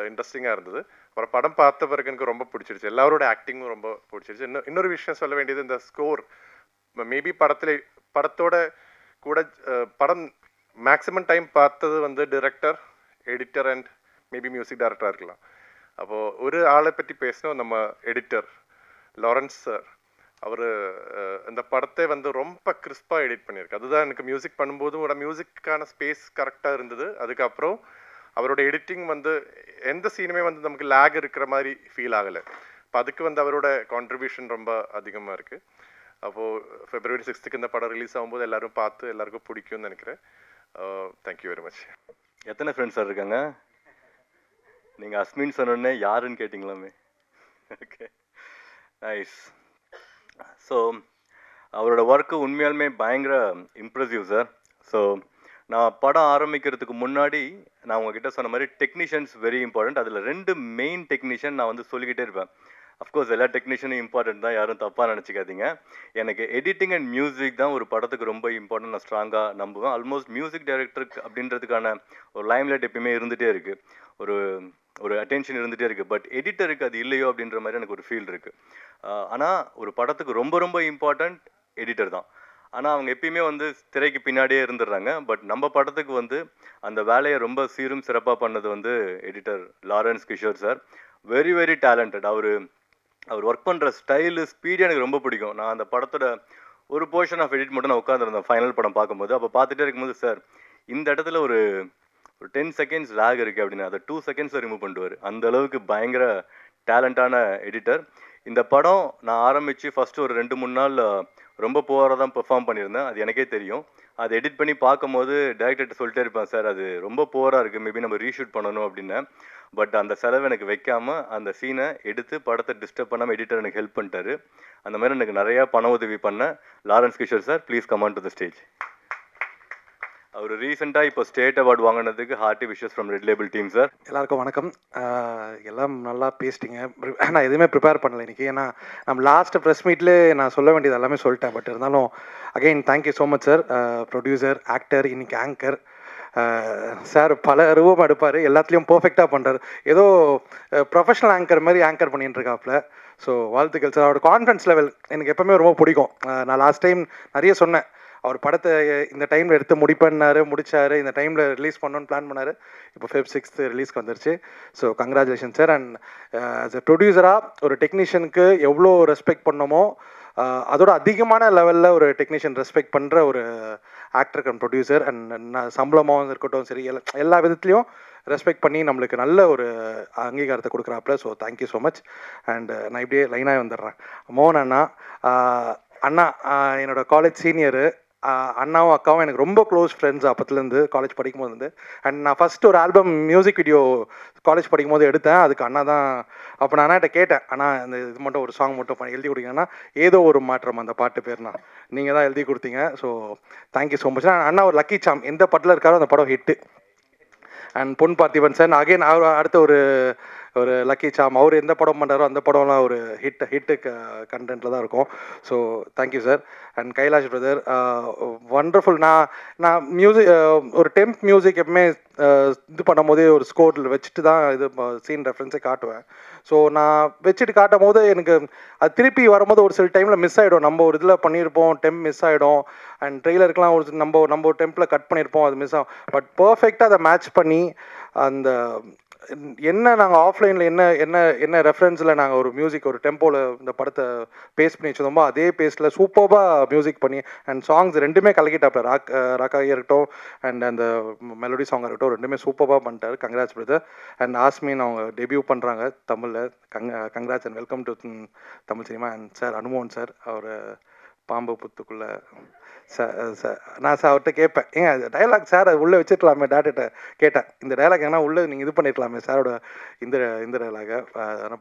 இன்ட்ரெஸ்டிங்காக இருந்தது. அப்புறம் படம் பார்த்த பிறகு எனக்கு ரொம்ப பிடிச்சிருச்சு. எல்லாரோட ஆக்டிங்கும் ரொம்ப பிடிச்சிருச்சு. இன்னொரு விஷயம் சொல்ல வேண்டியது, இந்த ஸ்கோர் மேபி படத்தோட கூட படம் மேக்ஸிமம் டைம் பார்த்தது வந்து director, editor and maybe music டைரக்டராக இருக்கலாம். அப்போது ஒரு ஆளை பற்றி பேசணும், நம்ம எடிட்டர் லாரன்ஸ் சார். அவர் இந்த படத்தை வந்து ரொம்ப கிறிஸ்பாக எடிட் பண்ணியிருக்கு. அதுதான் எனக்கு மியூசிக் பண்ணும்போதும் மியூசிக்கான ஸ்பேஸ் கரெக்டாக இருந்தது. அதுக்கப்புறம் அவரோட எடிட்டிங் வந்து எந்த சீனுமே வந்து நமக்கு லேக் இருக்கிற மாதிரி ஃபீல் ஆகலை. இப்போ அதுக்கு வந்து அவரோட கான்ட்ரிபியூஷன் ரொம்ப அதிகமாக இருக்குது. அப்போது February 6th இந்த படம் ரிலீஸ் ஆகும்போது எல்லாரும் பார்த்து எல்லாருக்கும் பிடிக்கும்னு நினைக்கிறேன். Thank you very much. எத்தனை ஃப்ரெண்ட்ஸ் சார் இருக்காங்க? நீங்கள் அஸ்மின் சொன்னோடனே யாருன்னு கேட்டிங்களாமே. Okay, nice. ஸோ அவரோட ஒர்க்கு உண்மையாலுமே பயங்கர இம்ப்ரெசிவ் சார். ஸோ நான் படம் ஆரம்பிக்கிறதுக்கு முன்னாடி நான் உங்ககிட்ட சொன்ன மாதிரி டெக்னீஷியன்ஸ் வெரி இம்பார்ட்டண்ட். அதில் 2 மெயின் டெக்னீஷியன் நான் வந்து சொல்லிக்கிட்டே இருப்பேன். அஃப்கோர்ஸ் எல்லா டெக்னீஷியனும் இம்பார்ட்டன்ட் தான், யாரும் தப்பாக நினச்சிக்காதீங்க. எனக்கு எடிட்டிங் அண்ட் மியூசிக் தான் ஒரு படத்துக்கு ரொம்ப இம்பார்ட்டன்ட், நான் ஸ்ட்ராங்காக நம்புவேன். ஆல்மோஸ்ட் மியூசிக் டைரக்டருக்கு அப்படின்றதுக்கான ஒரு லைம்லைட் எப்பயுமே இருந்துகிட்டே இருக்குது, ஒரு அட்டென்ஷன் இருந்துகிட்டே இருக்குது. பட் எடிட்டருக்கு அது இல்லையோ அப்படின்ற மாதிரி எனக்கு ஒரு ஃபீல் இருக்குது. ஆனால் ஒரு படத்துக்கு ரொம்ப ரொம்ப இம்பார்ட்டண்ட் எடிட்டர் தான். ஆனால் அவங்க எப்பயுமே வந்து திரைக்கு பின்னாடியே இருந்துடுறாங்க. பட் நம்ம படத்துக்கு வந்து அந்த வேலையை ரொம்ப சீரும் சிறப்பாக பண்ணது வந்து editor Lawrence Kishore sir. Very very talented. அவர் ஒர்க் பண்ணுற ஸ்டைலு, ஸ்பீடு எனக்கு ரொம்ப பிடிக்கும். நான் அந்த படத்தோட ஒரு போர்ஷன் ஆஃப் எடிட் மட்டும் நான் உட்காந்துருந்தேன் ஃபைனல் படம் பார்க்கும்போது. அப்போ பார்த்துட்டே இருக்கும்போது, சார் இந்த இடத்துல ஒரு 10 seconds லேக் இருக்குது அப்படின்னு அதை 2 seconds ரிமூவ் பண்ணுவார். அந்த அளவுக்கு பயங்கர டேலண்டான எடிட்டர். இந்த படம் நான் ஆரம்பித்து ஃபஸ்ட்டு ஒரு 2-3 நாள் ரொம்ப புவராக தான் பெர்ஃபார்ம் பண்ணியிருந்தேன். அது எனக்கே தெரியும். அதை எடிட் பண்ணி பார்க்கும்போது டேரக்டர்கிட்ட சொல்லிட்டே இருப்பேன், சார் அது ரொம்ப புவராக இருக்குது, மேபி நம்ம ரீஷூட் பண்ணணும் அப்படின்னு. பட் அந்த செலவு எனக்கு வைக்காமல் அந்த சீனை எடுத்து படத்தை டிஸ்டர்ப் பண்ணாமல் எடிட்டர் எனக்கு ஹெல்ப் பண்ணிட்டாரு. அந்த மாதிரி எனக்கு நிறையா பண உதவி பண்ண Lawrence Kishore sir, please come on to the stage. அவர் ரீசெண்டாக இப்போ ஸ்டேட் அவார்டு வாங்கினதுக்கு hearty wishes from Red Label team sir. எல்லாருக்கும் வணக்கம். எல்லாம் நல்லா பேசிட்டீங்க. நான் எதுவுமே ப்ரிப்பேர் பண்ணல இன்றைக்கி. ஏன்னா நம்ம லாஸ்ட்டு ப்ரெஸ் மீட்லேயே நான் சொல்ல வேண்டியது எல்லாமே சொல்லிட்டேன். பட் இருந்தாலும் again thank you so much sir. Producer, actor, இன்னைக்கு ஆங்கர். சார் பல ரூபம் எடுப்பார், எல்லாத்துலேயும் பர்ஃபெக்டாக பண்ணுறாரு. ஏதோ ப்ரொஃபஷனல் ஆங்கர் மாதிரி ஆங்கர் பண்ணிட்டு இருக்காப்புல. ஸோ வாழ்த்துக்கள் சார். அவரோட கான்ஃபிடன்ஸ் லெவல் எனக்கு எப்போவுமே ரொம்ப பிடிக்கும். நான் லாஸ்ட் டைம் நிறைய சொன்னேன், அவர் படத்தை இந்த டைமில் எடுத்து முடிச்சார், இந்த டைமில் ரிலீஸ் பண்ணணும்னு பிளான் பண்ணார். இப்போ Feb 6th ரிலீஸ்க்கு வந்துருச்சு. So congratulation sir. And as a ப்ரொடியூசராக ஒரு டெக்னீஷியனுக்கு எவ்வளோ ரெஸ்பெக்ட் பண்ணணுமோ அதோட அதிகமான லெவலில் ஒரு டெக்னீஷியன் ரெஸ்பெக்ட் பண்ணுற ஒரு ஆக்டர் அண்ட் ப்ரொடியூசர். அண்ட் சம்பளமாகவும் இருக்கட்டும் சரி, எல்லா விதத்துலேயும் ரெஸ்பெக்ட் பண்ணி நம்மளுக்கு நல்ல ஒரு அங்கீகாரத்தை கொடுக்குறாப்புல. So thank you so much. And நான் இப்படியே லைனாக வந்துடுறேன். மோகன் அண்ணா என்னோடய காலேஜ் சீனியரு. அண்ணாவும் அக்காவும் எனக்கு ரொம்ப க்ளோஸ் ஃப்ரெண்ட்ஸ் அப்பத்துலேருந்து, காலேஜ் படிக்கும் போதுலேருந்து. அண்ட் நான் ஃபஸ்ட்டு ஒரு ஆல்பம் மியூசிக் வீடியோ காலேஜ் படிக்கும் போது எடுத்தேன். அதுக்கு அண்ணா தான். அப்போ நான் அண்ணாட்ட கேட்டேன், அண்ணா இந்த இது மட்டும் ஒரு சாங் மட்டும் எழுதி கொடுத்தீங்கன்னா, ஏதோ ஒரு மாற்றம் அந்த பாட்டு பேர்னா நீங்கள் தான் எழுதி கொடுத்தீங்க. So thank you so much. அண்ணா ஒரு லக்கி சாம், எந்த படத்தில் இருக்காரோ அந்த படம் hit. And Pon Parthiban sir again அவர் அடுத்த ஒரு ஒரு லக்கி சாம் அவர் எந்த படம் பண்ணுறாரோ அந்த படம்லாம் ஒரு ஹிட்டு கண்டென்ட்டில் தான் இருக்கும். So thank you sir. And Kailash brother wonderful. நான் மியூசிக் ஒரு டெம்ப் மியூசிக் எப்பவுமே இது பண்ணும்போதே ஒரு ஸ்கோரில் வச்சுட்டு தான் இது சீன் ரெஃபரன்ஸே காட்டுவேன். ஸோ நான் வச்சுட்டு காட்டும் போது எனக்கு அது திருப்பி வரும்போது ஒரு சில டைமில் மிஸ் ஆகிடும். நம்ம ஒரு இதில் பண்ணியிருப்போம், டெம்ப் மிஸ் ஆகிடும். அண்ட் ட்ரெய்லருக்குலாம் ஒரு நம்ம ஒரு டெம்பில் கட் பண்ணியிருப்போம், அது மிஸ் ஆகும். பட் பர்ஃபெக்டாக அதை மேட்ச் பண்ணி அந்த என்ன நாங்கள் ஆஃப்லைனில் என்ன ரெஃபரன்ஸில் நாங்கள் ஒரு மியூசிக் ஒரு டெம்போவில் இந்த படத்தை பேஸ் பண்ணி வச்சுருந்தோமோ அதே பேஸில் சூப்பராக மியூசிக் பண்ணி அண்ட் சாங்ஸ் ரெண்டுமே கலக்கிட்டாப்ல. ராக்காக இருக்கட்டும் அண்ட் அந்த மெலோடி சாங்காக இருக்கட்டும் ரெண்டுமே சூப்பராக பண்ணிட்டாரு. Congrats brother. அண்ட் ஆஸ்மின் அவங்க டெபியூ பண்ணுறாங்க தமிழில். Congrats and welcome to Tamil cinema. And sir அனுமோகன் சார் அவர் பாம்பு புத்துக்குள்ளே நான் சார் அவர்கிட்ட கேட்பேன், ஏங்க டைலாக் சார் அது உள்ளே வச்சுருக்கலாமே, டேரக்டர்கிட்ட கேட்டேன் இந்த டைலாக் ஏன்னா உள்ளே நீங்கள் இது பண்ணியிருக்கலாமே சாரோட இந்த டைலாகை.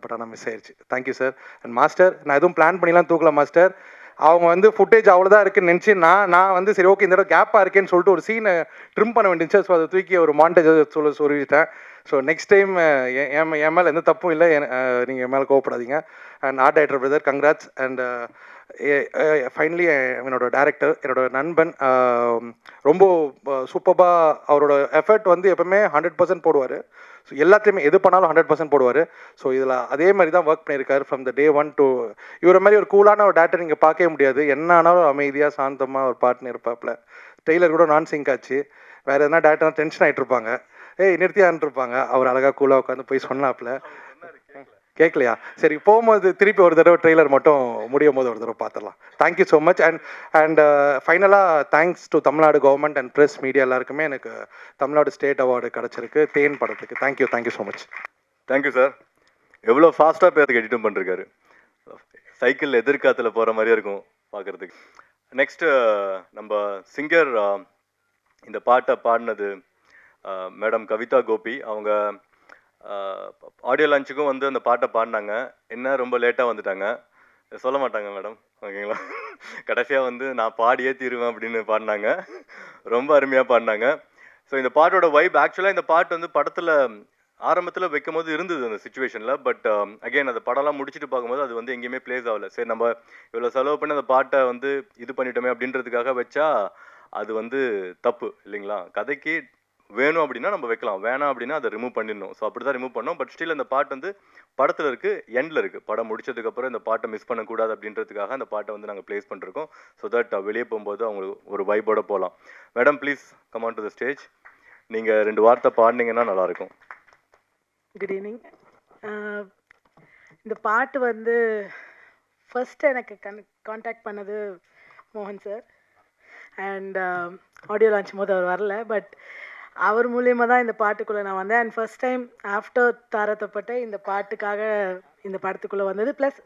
பட் ஆனால் மிஸ் ஆயிடுச்சு. Thank you sir. அண்ட் மாஸ்டர் நான் எதுவும் பிளான் பண்ணிலாம் தூக்கல மாஸ்டர். அவங்க வந்து ஃபுட்டேஜ் அவ்வளோதான் இருக்குன்னு நினச்சி நான் வந்து சரி ஓகே இந்த தடவை கேப்பாக இருக்கேன்னு சொல்லிட்டு ஒரு சீனை ட்ரிம் பண்ண வேண்டியது. ஸோ அதை தூக்கி ஒரு மாண்டேஜ் சொல்லிவிட்டேன். ஸோ நெக்ஸ்ட் டைம் என் மேலே எந்த தப்பும் இல்லை, நீங்கள் என் மேலே கோவப்படாதீங்க. And art director brother congrats. And finally என்னோட டேரக்டர் என்னோட நண்பன் ரொம்ப சூப்பராக அவரோட எஃபர்ட் வந்து எப்பவுமே 100% போடுவார். ஸோ எல்லாத்தையுமே எது பண்ணாலும் 100% போடுவார். ஸோ இதில் அதே மாதிரி தான் ஒர்க் பண்ணியிருக்காரு ஃப்ரம் த டே 1 to இவரை மாதிரி ஒரு கூலான ஒரு டேரக்டர் நீங்கள் பார்க்கவே முடியாது. என்ன ஆனாலும் அமைதியாக சாந்தமாக ஒரு பாட்டுன்னு இருப்பாப்புல. ட்ரெய்லர் கூட நான் சிங்க் ஆச்சு. வேறு எதனா டேரக்டர் டென்ஷன் ஆகிட்டு இருப்பாங்க, நிறுத்தியான்னு இருப்பாங்க. அவர் அழகாக கூலாக உட்காந்து போய் சொன்னாப்புல. கேட்கலையா? சரி போகும்போது திருப்பி ஒரு தடவை ட்ரெய்லர் மட்டும் முடியும் போது ஒரு தடவை பார்த்துடலாம். Thank you so much. அண்ட் ஃபைனலாக thanks to Tamil Nadu government and press media எல்லாருக்குமே எனக்கு தமிழ்நாடு ஸ்டேட் அவார்டு கிடச்சிருக்கு தேன் படத்துக்கு. Thank you so much. Thank you sir. எவ்வளோ ஃபாஸ்ட்டாக பேருக்கு எடிட்டும் பண்ணிருக்காரு. சைக்கிள் எதிர்காத்துல போகிற மாதிரியே இருக்கும் பார்க்குறதுக்கு. நெக்ஸ்ட்டு நம்ம சிங்கர் இந்த பாட்டை பாடினது மேடம் கவிதா கோபி. அவங்க ஆடியோ லான்ச்சுக்கும் வந்து அந்த பாட்டை பாடினாங்க. என்ன ரொம்ப லேட்டாக வந்துட்டாங்க, சொல்ல மாட்டாங்க மேடம், ஓகேங்களா? கடைசியாக வந்து நான் பாடியே தீருவேன் அப்படின்னு பாடினாங்க. ரொம்ப அருமையாக பாடினாங்க. ஸோ இந்த பாட்டோட வைப் ஆக்சுவலாக இந்த பாட்டு வந்து படத்தில் ஆரம்பத்தில் வைக்கும் போது இருந்தது அந்த சுச்சுவேஷனில். பட் அகெயின் அந்த படம்லாம் முடிச்சுட்டு பார்க்கும்போது அது வந்து எங்கேயுமே பிளேஸ் ஆகலை. சரி நம்ம இவ்வளோ செலவு பண்ணி அந்த பாட்டை வந்து இது பண்ணிட்டோமே அப்படின்றதுக்காக வச்சா அது வந்து தப்பு இல்லைங்களா? கதைக்கு வேணும் அப்படின்னா நம்ம வைக்கலாம், வேணாம் அப்படின்னா அதை ரிமூவ் பண்ணிடணும். ஸோ அப்படி தான் ரிமூவ் பண்ணோம். பட் ஸ்டில் அந்த பாட்டு வந்து படத்தில் இருக்குது, எண்டில் இருக்குது. படம் முடிச்சதுக்கப்புறம் இந்த பாட்டை மிஸ் பண்ணக்கூடாது அப்படின்றதுக்காக அந்த பாட்டை வந்து நாங்கள் ப்ளேஸ் பண்ணிருக்கோம். ஸோ தட் வெளியே போகும்போது அவங்களுக்கு ஒரு வைப்போட போகலாம். Madam please come on to the stage. நீங்கள் 2 வார்த்தை பாடினீங்கன்னா நல்லாயிருக்கும். Good evening. இந்த பாட்டு வந்து ஃபர்ஸ்ட் எனக்கு காண்டாக்ட் பண்ணது மோகன் சார். அண்ட் ஆடியோ லான்ச் போது அவர் வரல, பட் அவர் மூலியமாக தான் இந்த பாட்டுக்குள்ளே நான் வந்தேன். அண்ட் ஃபர்ஸ்ட் டைம் ஆஃப்டர் தாரத்தப்பட்ட இந்த பாட்டுக்காக இந்த படத்துக்குள்ளே வந்தது. ப்ளஸ்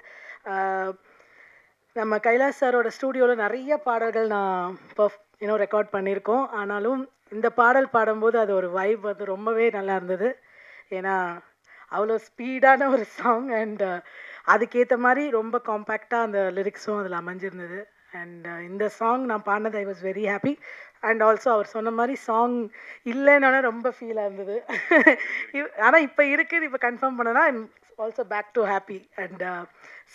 நம்ம கைலாஷ் சாரோட ஸ்டூடியோவில் நிறைய பாடல்கள் நான் ரெக்கார்ட் பண்ணியிருக்கோம். ஆனாலும் இந்த பாடல் பாடும்போது அது ஒரு வைப் வந்து ரொம்பவே நல்லா இருந்தது. ஏன்னா அவ்வளோ ஸ்பீடான ஒரு சாங் அண்ட் அதுக்கேற்ற மாதிரி ரொம்ப காம்பேக்டாக அந்த லிரிக்ஸும் அதில் அமைஞ்சிருந்தது. அண்ட் இந்த சாங் நான் பாடினது I was very happy. And also அவர் சொன்ன மாதிரி சாங் இல்லைன்னா ரொம்ப ஃபீலாக இருந்தது. ஆனால் இப்போ இருக்குது, இப்போ கன்ஃபார்ம் பண்ணனா I'm also back to happy. And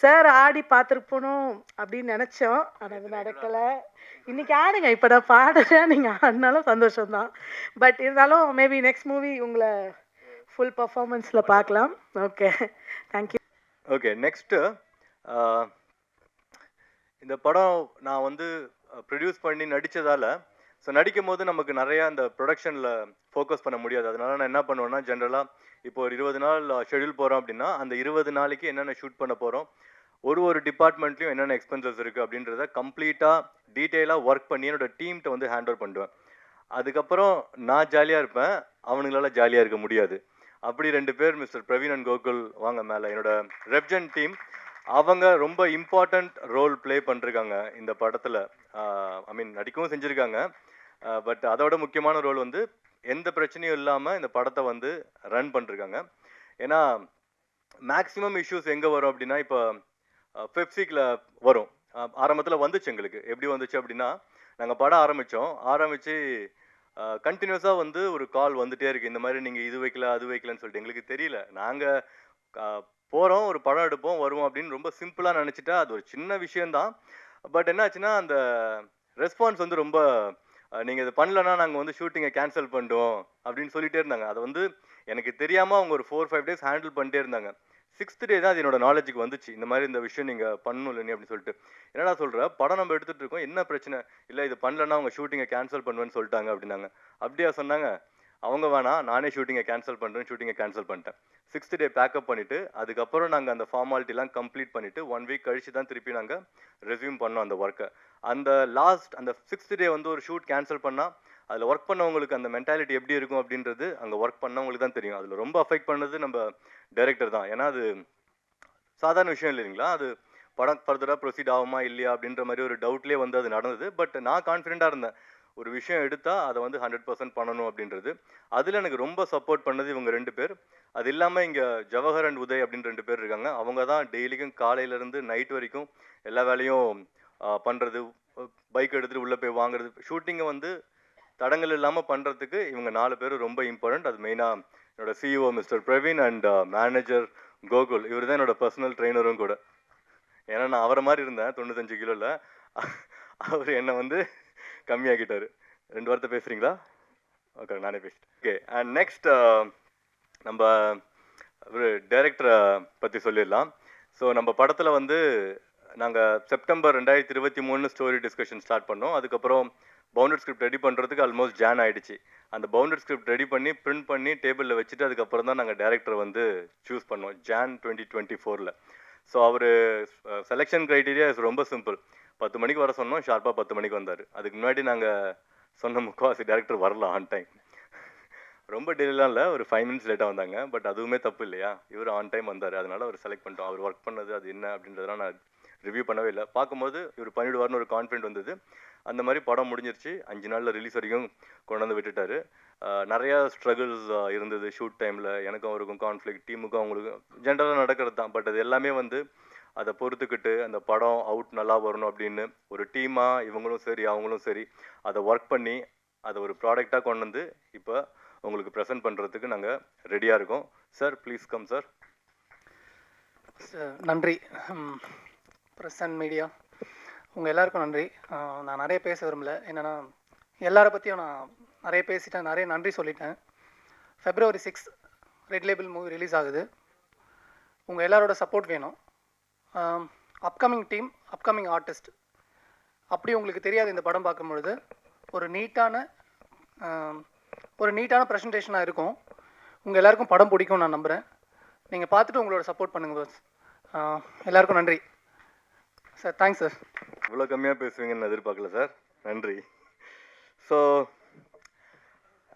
sir ஆடி பார்த்துருப்போனும் அப்படின்னு நினச்சோம், ஆனால் அது நடக்கலை. இன்றைக்கி ஆடுங்க, இப்போ நான் பாடுறேன், நீங்கள் ஆடினாலும் சந்தோஷம்தான். பட் இருந்தாலும் மேபி நெக்ஸ்ட் மூவி உங்களை ஃபுல் பர்ஃபார்மன்ஸில் பார்க்கலாம். Okay, thank you. ஓகே, நெக்ஸ்ட்டு இந்த படம் நான் வந்து ப்ரொடியூஸ் பண்ணி நடித்ததால், ஸோ நடிக்கும் போது நமக்கு நிறையா அந்த ப்ரொடக்ஷனில் ஃபோக்கஸ் பண்ண முடியாது. அதனால நான் என்ன பண்ணுவேன்னா, ஜென்ரலாக இப்போ ஒரு 20 நாள் ஷெடியூல் போகிறோம் அப்படின்னா அந்த 20 நாளைக்கு என்னென்ன ஷூட் பண்ண போகிறோம், ஒரு டிபார்ட்மெண்ட்லையும் என்னென்ன எக்ஸ்பென்சஸ் இருக்குது அப்படின்றத கம்ப்ளீட்டாக டீட்டெயிலாக ஒர்க் பண்ணி என்னோட டீம்கிட்ட வந்து ஹேண்ட் ஓவர் பண்ணுவேன். அதுக்கப்புறம் நான் ஜாலியாக இருப்பேன், அவனுங்களால ஜாலியாக இருக்க முடியாது. அப்படி 2 பேர் மிஸ்டர் பிரவீன் அண்ட் கோகுல் வாங்க மேலே, என்னோட ரெப்ஜன் டீம், அவங்க ரொம்ப இம்பார்ட்டண்ட் ரோல் ப்ளே பண்ணிருக்காங்க இந்த படத்தில். ஐ மீன் நடிக்கவும் செஞ்சுருக்காங்க. பட் அதோட முக்கியமான ரோல் வந்து எந்த பிரச்சனையும் இல்லாமல் இந்த படத்தை வந்து ரன் பண்ணிருக்காங்க. ஏன்னா மேக்ஸிமம் இஷ்யூஸ் எங்கே வரும் அப்படின்னா, இப்போ பெப்சிக்கில் வரும். ஆரம்பத்தில் வந்துச்சு எங்களுக்கு. எப்படி வந்துச்சு அப்படின்னா, நாங்கள் படம் ஆரம்பித்து கண்டினியூஸாக வந்து ஒரு கால் வந்துட்டே இருக்குது, இந்த மாதிரி நீங்கள் இது வைக்கல அது வைக்கலன்னு சொல்லிட்டு. எங்களுக்கு தெரியல, நாங்கள் போகிறோம், ஒரு படம் எடுப்போம், வருவோம் அப்படின்னு ரொம்ப சிம்பிளாக நினச்சிட்டா அது ஒரு சின்ன விஷயந்தான். பட் என்ன ஆச்சுன்னா, அந்த ரெஸ்பான்ஸ் வந்து ரொம்ப நீங்கள் இது பண்ணலன்னா நாங்கள் வந்து ஷூட்டிங்கை கேன்சல் பண்ணிட்டோம் அப்படின்னு சொல்லிட்டே இருந்தாங்க. அதை வந்து எனக்கு தெரியாமல் அவங்க ஒரு 4-5 டேஸ் ஹேண்டில் பண்ணிட்டே இருந்தாங்க. 6th டே தான் அது என்னோட நாலேஜுக்கு வந்துச்சு, இந்த மாதிரி இந்த விஷயம் நீங்கள் பண்ணணும் இல்லைன்னு அப்படின்னு சொல்லிட்டு. என்னடா சொல்கிற, படம் நம்ம எடுத்துகிட்டு இருக்கோம், என்ன பிரச்சனை? இல்லை இது பண்ணலன்னா அவங்க ஷூட்டிங்கை கேன்சல் பண்ணுவேன்னு சொல்லிட்டாங்க அப்படின்னாங்க. அப்படியா சொன்னாங்க? அவங்க வேணாம், நானே ஷூட்டிங்கை கேன்சல் பண்ணுறேன், ஷூட்டிங்கை கேன்சல் பண்ணிட்டேன். 6th டே பேக்கப் பண்ணிவிட்டு அதுக்கப்புறம் நாங்கள் அந்த ஃபார்மாலிட்டிலாம் கம்ப்ளீட் பண்ணிவிட்டு 1 வீக் கழிச்சு தான் திருப்பி நாங்கள் ரெஸ்யூம் பண்ணோம் அந்த ஒர்க்கை. அந்த அந்த 6th டே வந்து ஒரு ஷூட் கேன்சல் பண்ணால் அதில் ஒர்க் பண்ணவங்களுக்கு அந்த மென்டாலிட்டி எப்படி இருக்கும் அப்படின்றது அங்கே ஒர்க் பண்ணவங்களுக்கு தான் தெரியும். அதில் ரொம்ப அஃபெக்ட் பண்ணது நம்ம டைரக்டர் தான். ஏன்னா அது சாதாரண விஷயம் இல்லைங்களா, அது படம் ஃபர்தராக ப்ரொசீட் ஆகுமா இல்லையா அப்படின்ற மாதிரி ஒரு டவுட்லேயே வந்து அது நடந்தது. பட் நான் கான்ஃபிடென்ட்டாக இருந்தேன், ஒரு விஷயம் எடுத்தால் அதை வந்து 100% பண்ணணும் அப்படின்றது. அதில் எனக்கு ரொம்ப சப்போர்ட் பண்ணது இவங்க 2 பேர். அது இல்லாமல் இங்கே ஜவஹர் அண்ட் உதய் அப்படின்னு 2 பேர் இருக்காங்க. அவங்க தான் டெய்லிக்கும் காலையிலேருந்து நைட் வரைக்கும் எல்லா வேலையும் பண்ணுறது, பைக் எடுத்துகிட்டு உள்ளே போய் வாங்குறது, ஷூட்டிங்கை வந்து தடங்கள் இல்லாமல் பண்ணுறதுக்கு இவங்க 4 பேரும் ரொம்ப இம்பார்ட்டண்ட். அது மெயினாக என்னோட CEO mister Praveen and manager Gokul, இவர் தான் என்னோட பர்சனல் ட்ரெயினரும் கூட. ஏன்னா நான் அவரை மாதிரி இருந்தேன் 95 கிலோவில், அவர் என்னை வந்து கம்மியாக்கிட்டார். 2 வார்த்தை பேசுகிறீங்களா? ஓகே, நானே பேசிட்டேன். ஓகே, அண்ட் நெக்ஸ்ட் நம்ம ஒரு டைரக்டரை பற்றி சொல்லிடலாம். ஸோ நம்ம படத்தில் வந்து நாங்கள் செப்டம்பர் 2023 ஸ்டோரி டிஸ்கஷன் ஸ்டார்ட் பண்ணோம். அதுக்கப்புறம் பவுண்டட் ஸ்கிரிப்ட் ரெடி பண்ணுறதுக்கு ஆல்மோஸ்ட் ஜான் ஆகிடுச்சு. அந்த பவுண்டட் ஸ்கிரிப்ட் ரெடி பண்ணி பிரிண்ட் பண்ணி டேபிளில் வச்சுட்டு அதுக்கப்புறம் தான் நாங்கள் டேரக்டரை வந்து சூஸ் பண்ணோம் ஜான் 2024. ஸோ அவர் செலெக்ஷன் க்ரைட்டீரியா இஸ் ரொம்ப சிம்பிள். 10 மணிக்கு வர சொன்னோம், ஷார்ப்பாக 10 மணிக்கு வந்தார். அதுக்கு முன்னாடி நாங்கள் சொன்ன முக்கால்வாசி டேரக்டர் வரலாம் ஆன் டைம். ரொம்ப டெய்லாம் இல்லை, ஒரு 5 மினிட்ஸ் லேட்டாக வந்தாங்க. பட் அதுவுமே தப்பு இல்லையா, இவர் ஆன் டைம் வந்தார், அதனால அவர் செலக்ட் பண்ணிட்டோம். அவர் ஒர்க் பண்ணது அது என்ன அப்படின்றதெல்லாம் நான் ரிவ்யூ பண்ணவே இல்லை. பார்க்கும்போது இவர் பண்ணிவிடுவார்னு ஒரு கான்ஃபிடென்ட் வந்தது. அந்த மாதிரி படம் முடிஞ்சிருச்சு. 5 நாளில் ரிலீஸ் வரைக்கும் கொண்டு வந்து விட்டுட்டாரு. நிறையா ஸ்ட்ரகிள்ஸ் இருந்தது ஷூட் டைமில். எனக்கும் அவருக்கும் கான்ஃப்ளிக்ட், டீமுக்கும் அவங்களுக்கும் ஜென்ரலாக நடக்கிறது தான். பட் அது எல்லாமே வந்து அதை பொறுத்துக்கிட்டு அந்த படம் அவுட் நல்லா வரணும் அப்படின்னு ஒரு டீமாக இவங்களும் சரி அவங்களும் சரி அதை ஒர்க் பண்ணி அதை ஒரு ப்ராடக்டாக கொண்டு வந்து இப்போ உங்களுக்கு ப்ரெசென்ட் பண்ணுறதுக்கு நாங்கள் ரெடியாக இருக்கோம். Sir please come sir. நன்றி ப்ரெஸ் அண்ட் மீடியா, உங்கள் எல்லாருக்கும் நன்றி. நான் நிறைய பேச விரும்பல, என்னென்னா எல்லாரை பற்றியும் நான் நிறைய பேசிட்டேன், நிறைய நன்றி சொல்லிட்டேன். February 6 red label movie release ஆகுது. உங்கள் எல்லாரோட சப்போர்ட் வேணும். அப்கமிங் டீம், அப்கமிங் ஆர்டிஸ்ட், அப்படி உங்களுக்கு தெரியாது இந்த படம் பார்க்கும்பொழுது ஒரு நீட்டான ப்ரெசன்டேஷனாக இருக்கும். உங்கள் எல்லாருக்கும் படம் பிடிக்கும் நான் நம்புகிறேன். நீங்கள் பார்த்துட்டு உங்களோட சப்போர்ட் பண்ணுங்கள் பஸ். எல்லாருக்கும் நன்றி சார். Thanks sir. இவ்வளோ கம்மியாக பேசுவீங்கன்னு எதிர்பார்க்கல சார், நன்றி. ஸோ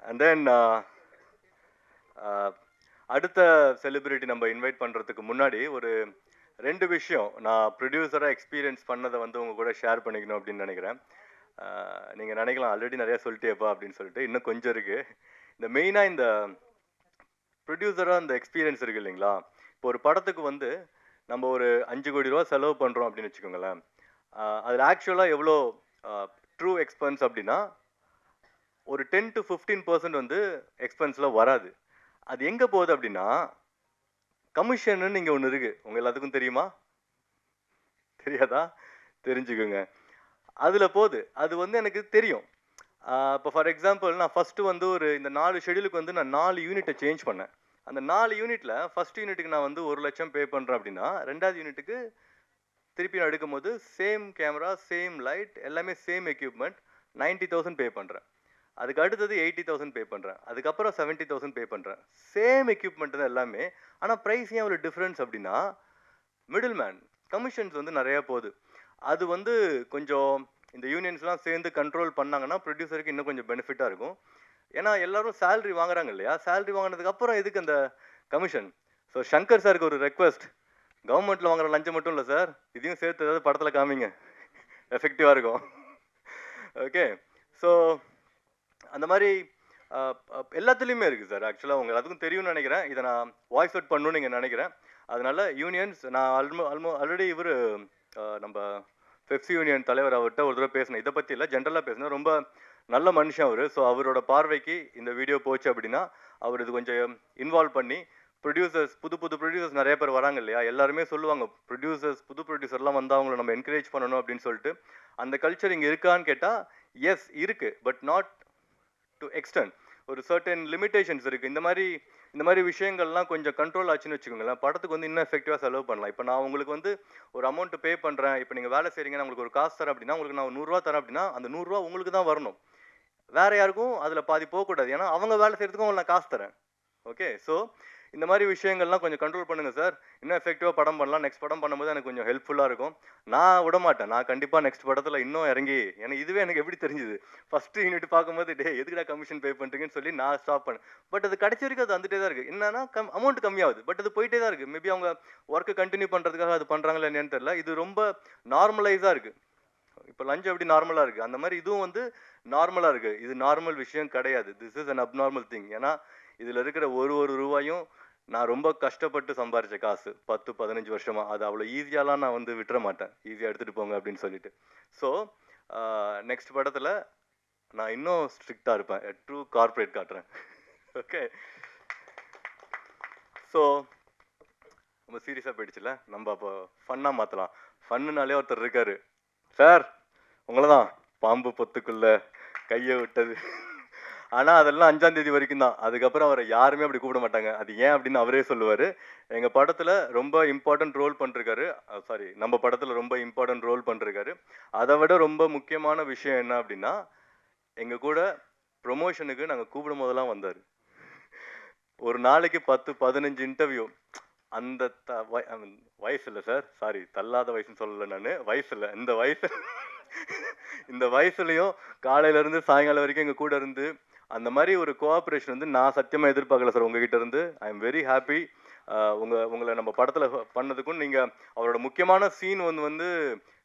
அண்ட் தென் அடுத்த செலிபிரிட்டி நம்ம இன்வைட் பண்ணுறதுக்கு முன்னாடி ஒரு 2 விஷயம் நான் ப்ரொடியூசராக எக்ஸ்பீரியன்ஸ் பண்ணதை வந்து உங்கள் கூட ஷேர் பண்ணிக்கணும் அப்படின்னு நினைக்கிறேன். நீங்கள் நினைக்கலாம் ஆல்ரெடி நிறையா சொல்லிட்டேப்பா அப்படின்னு சொல்லிட்டு, இன்னும் கொஞ்சம் இருக்குது. இந்த மெயினாக இந்த ப்ரொடியூசராக இந்த எக்ஸ்பீரியன்ஸ் இருக்குது இல்லைங்களா. இப்போ ஒரு படத்துக்கு வந்து நம்ம ஒரு 5 கோடி ரூபா செலவு பண்ணுறோம் அப்படின்னு வச்சுக்கோங்களேன். அதில் ஆக்சுவலாக எவ்வளோ ட்ரூ எக்ஸ்பென்ஸ் அப்படின்னா ஒரு 10 to 15% வந்து எக்ஸ்பென்ஸில் வராது. அது எங்கே போகுது அப்படின்னா கமிஷன்னு இங்கே ஒன்று இருக்குது. உங்கள் எல்லாத்துக்கும் தெரியுமா? தெரியாதா? தெரிஞ்சுக்கோங்க. அதில் போகுது. அது வந்து எனக்கு தெரியும். இப்போ ஃபார் எக்ஸாம்பிள் நான் ஃபஸ்ட்டு வந்து இந்த 4 ஷெடியூலுக்கு வந்து நான் 4 யூனிட்டை சேஞ்ச் பண்ணேன். அந்த 4 யூனிட்டில் ஃபஸ்ட் யூனிட்டுக்கு நான் வந்து 1 லட்சம் பே பண்ணுறேன் அப்படின்னா 2வது யூனிட்டுக்கு திருப்பி நான் எடுக்கும் போது சேம் கேமரா, சேம் லைட், எல்லாமே சேம் எக்யூப்மெண்ட் 90,000 பே பண்ணுறேன். அதுக்கு அடுத்தது 80,000 பே பண்ணுறேன். அதுக்கப்புறம் 70,000 பே பண்ணுறேன். சேம் எக்யூப்மெண்ட் தான் எல்லாமே. ஆனால் ப்ரைஸ் ஏன் ஒரு டிஃப்ரென்ஸ் அப்படின்னா மிடில் மேன் கமிஷன்ஸ் வந்து நிறையா போகுது. அது வந்து கொஞ்சம் இந்த யூனியன்ஸ்லாம் சேர்ந்து கண்ட்ரோல் பண்ணாங்கன்னா ப்ரொடியூசருக்கு இன்னும் கொஞ்சம் பெனிஃபிட்டாக இருக்கும். ஏன்னா எல்லாரும் சேலரி வாங்குறாங்க இல்லையா, சேலரி வாங்கினதுக்கப்புறம் எதுக்கு அந்த கமிஷன்? ஸோ சங்கர் சாருக்கு ஒரு ரெக்வஸ்ட், கவர்மெண்ட்டில் வாங்குற லஞ்சம் மட்டும் இல்லை சார், இதையும் சேர்த்து ஏதாவது படத்தில் காமிங்க, எஃபெக்டிவாக இருக்கும். ஓகே, ஸோ அந்த மாதிரி எல்லாத்துலேயுமே இருக்குது சார். ஆக்சுவலாக உங்கள் எல்லாத்துக்கும் தெரியும்னு நினைக்கிறேன். இதை நான் வாய்ஸ் அவுட் பண்ணணும்னு நீங்கள் நினைக்கிறேன். அதனால யூனியன்ஸ் நான் ஆல்ரெடி இவர் நம்ம பெப்சி யூனியன் தலைவர் அவர்கிட்ட ஒரு தடவை பேசினேன். இதை பற்றி இல்லை, ஜென்ரலாக பேசினேன். ரொம்ப நல்ல மனுஷன் அவர். ஸோ அவரோட பார்வைக்கு இந்த வீடியோ போச்சு அப்படின்னா அவர் இது கொஞ்சம் இன்வால்வ் பண்ணி ப்ரொடியூசர்ஸ் புது ப்ரொடியூசர்ஸ் நிறைய பேர் வராங்க இல்லையா, எல்லாருமே சொல்லுவாங்க புது ப்ரொடியூசர்லாம் வந்து அவங்கள நம்ம என்கரேஜ் பண்ணணும் அப்படின்னு சொல்லிட்டு. அந்த கல்ச்சர் இங்கே இருக்கான்னு கேட்டால் எஸ் இருக்கு, பட் நாட் டு எக்ஸ்டென்ட். ஒரு சர்டன் லிமிடேஷன்ஸ் இருக்குது. இந்த மாதிரி விஷயங்கள்லாம் கொஞ்சம் கண்ட்ரோல் ஆச்சுன்னு வச்சுக்கோங்களேன், படத்துக்கு வந்து இன்னும் எஃபெக்டிவாக செலவு பண்ணலாம். இப்போ நான் உங்களுக்கு வந்து ஒரு அமௌண்ட் பே பண்ணுறேன், இப்போ நீங்கள் வேலை செய்கிறீங்க, நான் உங்களுக்கு ஒரு காசு தரேன் அப்படின்னா, உங்களுக்கு நான் 100 ரூபா தரேன் அப்படின்னா அந்த 100 ரூபா உங்களுக்கு தான் வரணும், வேற யாருக்கும் அதில் பாதி போகக்கூடாது. ஏன்னா அவங்க வேலை செய்கிறதுக்கும் உங்களுக்கு நான் காசு தரேன். ஓகே, ஸோ இந்த மாதிரி விஷயங்கள்லாம் கொஞ்சம் கண்ட்ரோல் பண்ணுங்கள் சார், இன்னும் எஃபெக்டிவாக படம் பண்ணலாம். நெக்ஸ்ட் படம் பண்ணும்போது எனக்கு கொஞ்சம் ஹெல்ப்ஃபுல்லாக இருக்கும். நான் விட மாட்டேன், நான் கண்டிப்பாக நெக்ஸ்ட் படத்தில் இன்னும் இறங்கி, ஏன்னா இதுவே எனக்கு எப்படி தெரிஞ்சுது, ஃபஸ்ட்டு யூனிட் பார்க்கும்போது எதுக்குடா கமிஷன் பே பண்ணுறீங்கன்னு சொல்லி நான் ஸ்டாப் பண்ணேன். பட் அது கடைசி வரைக்கும் அது வந்துட்டே தான் இருக்குது. என்னன்னா அமௌண்ட் கம்மியாகுது, பட் அது போயிட்டே தான் இருக்குது. மேபி அவங்க ஒர்க்கை கண்டினியூ பண்ணுறதுக்காக அது பண்ணுறாங்களா என்னன்னு தெரியல. இது ரொம்ப நார்மலைஸாக இருக்குது. இப்போ லஞ்ச் எப்படி நார்மலாக இருக்குது, அந்த மாதிரி இதுவும் வந்து நார்மலாக இருக்குது. இது நார்மல் விஷயம் கிடையாது, this is an abnormal thing. ஏன்னா இதில் இருக்கிற ஒரு ரூபாயும் நான் ரொம்ப கஷ்டப்பட்டு சம்பாரிச்ச காசு, 10-15 வருஷமா. அது அவ்வளோ ஈஸியாலாம் நான் வந்து விட்டுற மாட்டேன், ஈஸியாக எடுத்துகிட்டு போங்க அப்படின்னு சொல்லிட்டு. ஸோ நெக்ஸ்ட் படத்தில் நான் இன்னும் ஸ்ட்ரிக்டாக இருப்பேன், ட்ரூ கார்ப்பரேட் காட்டுறேன். ஓகே, ஸோ ரொம்ப சீரியஸாக போயிடுச்சுல, நம்ம அப்போ ஃபன்னாக மாற்றலாம். ஃபன்னுனாலே ஒருத்தர் இருக்காரு சார், உங்களை தான் பாம்பு பொத்துக்குள்ள கையை விட்டது. ஆனால் அதெல்லாம் 5ஆம் தேதி வரைக்கும் தான், அதுக்கப்புறம் அவரை யாருமே அப்படி கூப்பிட மாட்டாங்க. அது ஏன் அப்படின்னு அவரே சொல்லுவார். எங்கள் படத்தில் ரொம்ப இம்பார்ட்டன்ட் ரோல் பண்ணிருக்காரு, நம்ம படத்தில் ரொம்ப இம்பார்ட்டன்ட் ரோல் பண்ணிருக்காரு. அதை விட ரொம்ப முக்கியமான விஷயம் என்ன அப்படின்னா, எங்கள் கூட ப்ரொமோஷனுக்கு நாங்கள் கூப்பிடும் போதெல்லாம் வந்தார். ஒரு நாளைக்கு 10-15 இன்டர்வியூ. அந்த வயசு இல்லை சார், சாரி தள்ளாத வயசுன்னு சொல்லலை நான், வயசு இல்லை, இந்த வயசுலையும் காலையிலேருந்து சாயங்காலம் வரைக்கும் எங்கள் கூட இருந்து அந்த மாதிரி ஒரு கோஆப்ரேஷன் வந்து நான் சத்தியமாக எதிர்பார்க்கல சார் உங்ககிட்ட இருந்து. I am very happy. உங்களை நம்ம படத்தில் பண்ணதுக்கும், நீங்கள் அவரோட முக்கியமான சீன் வந்து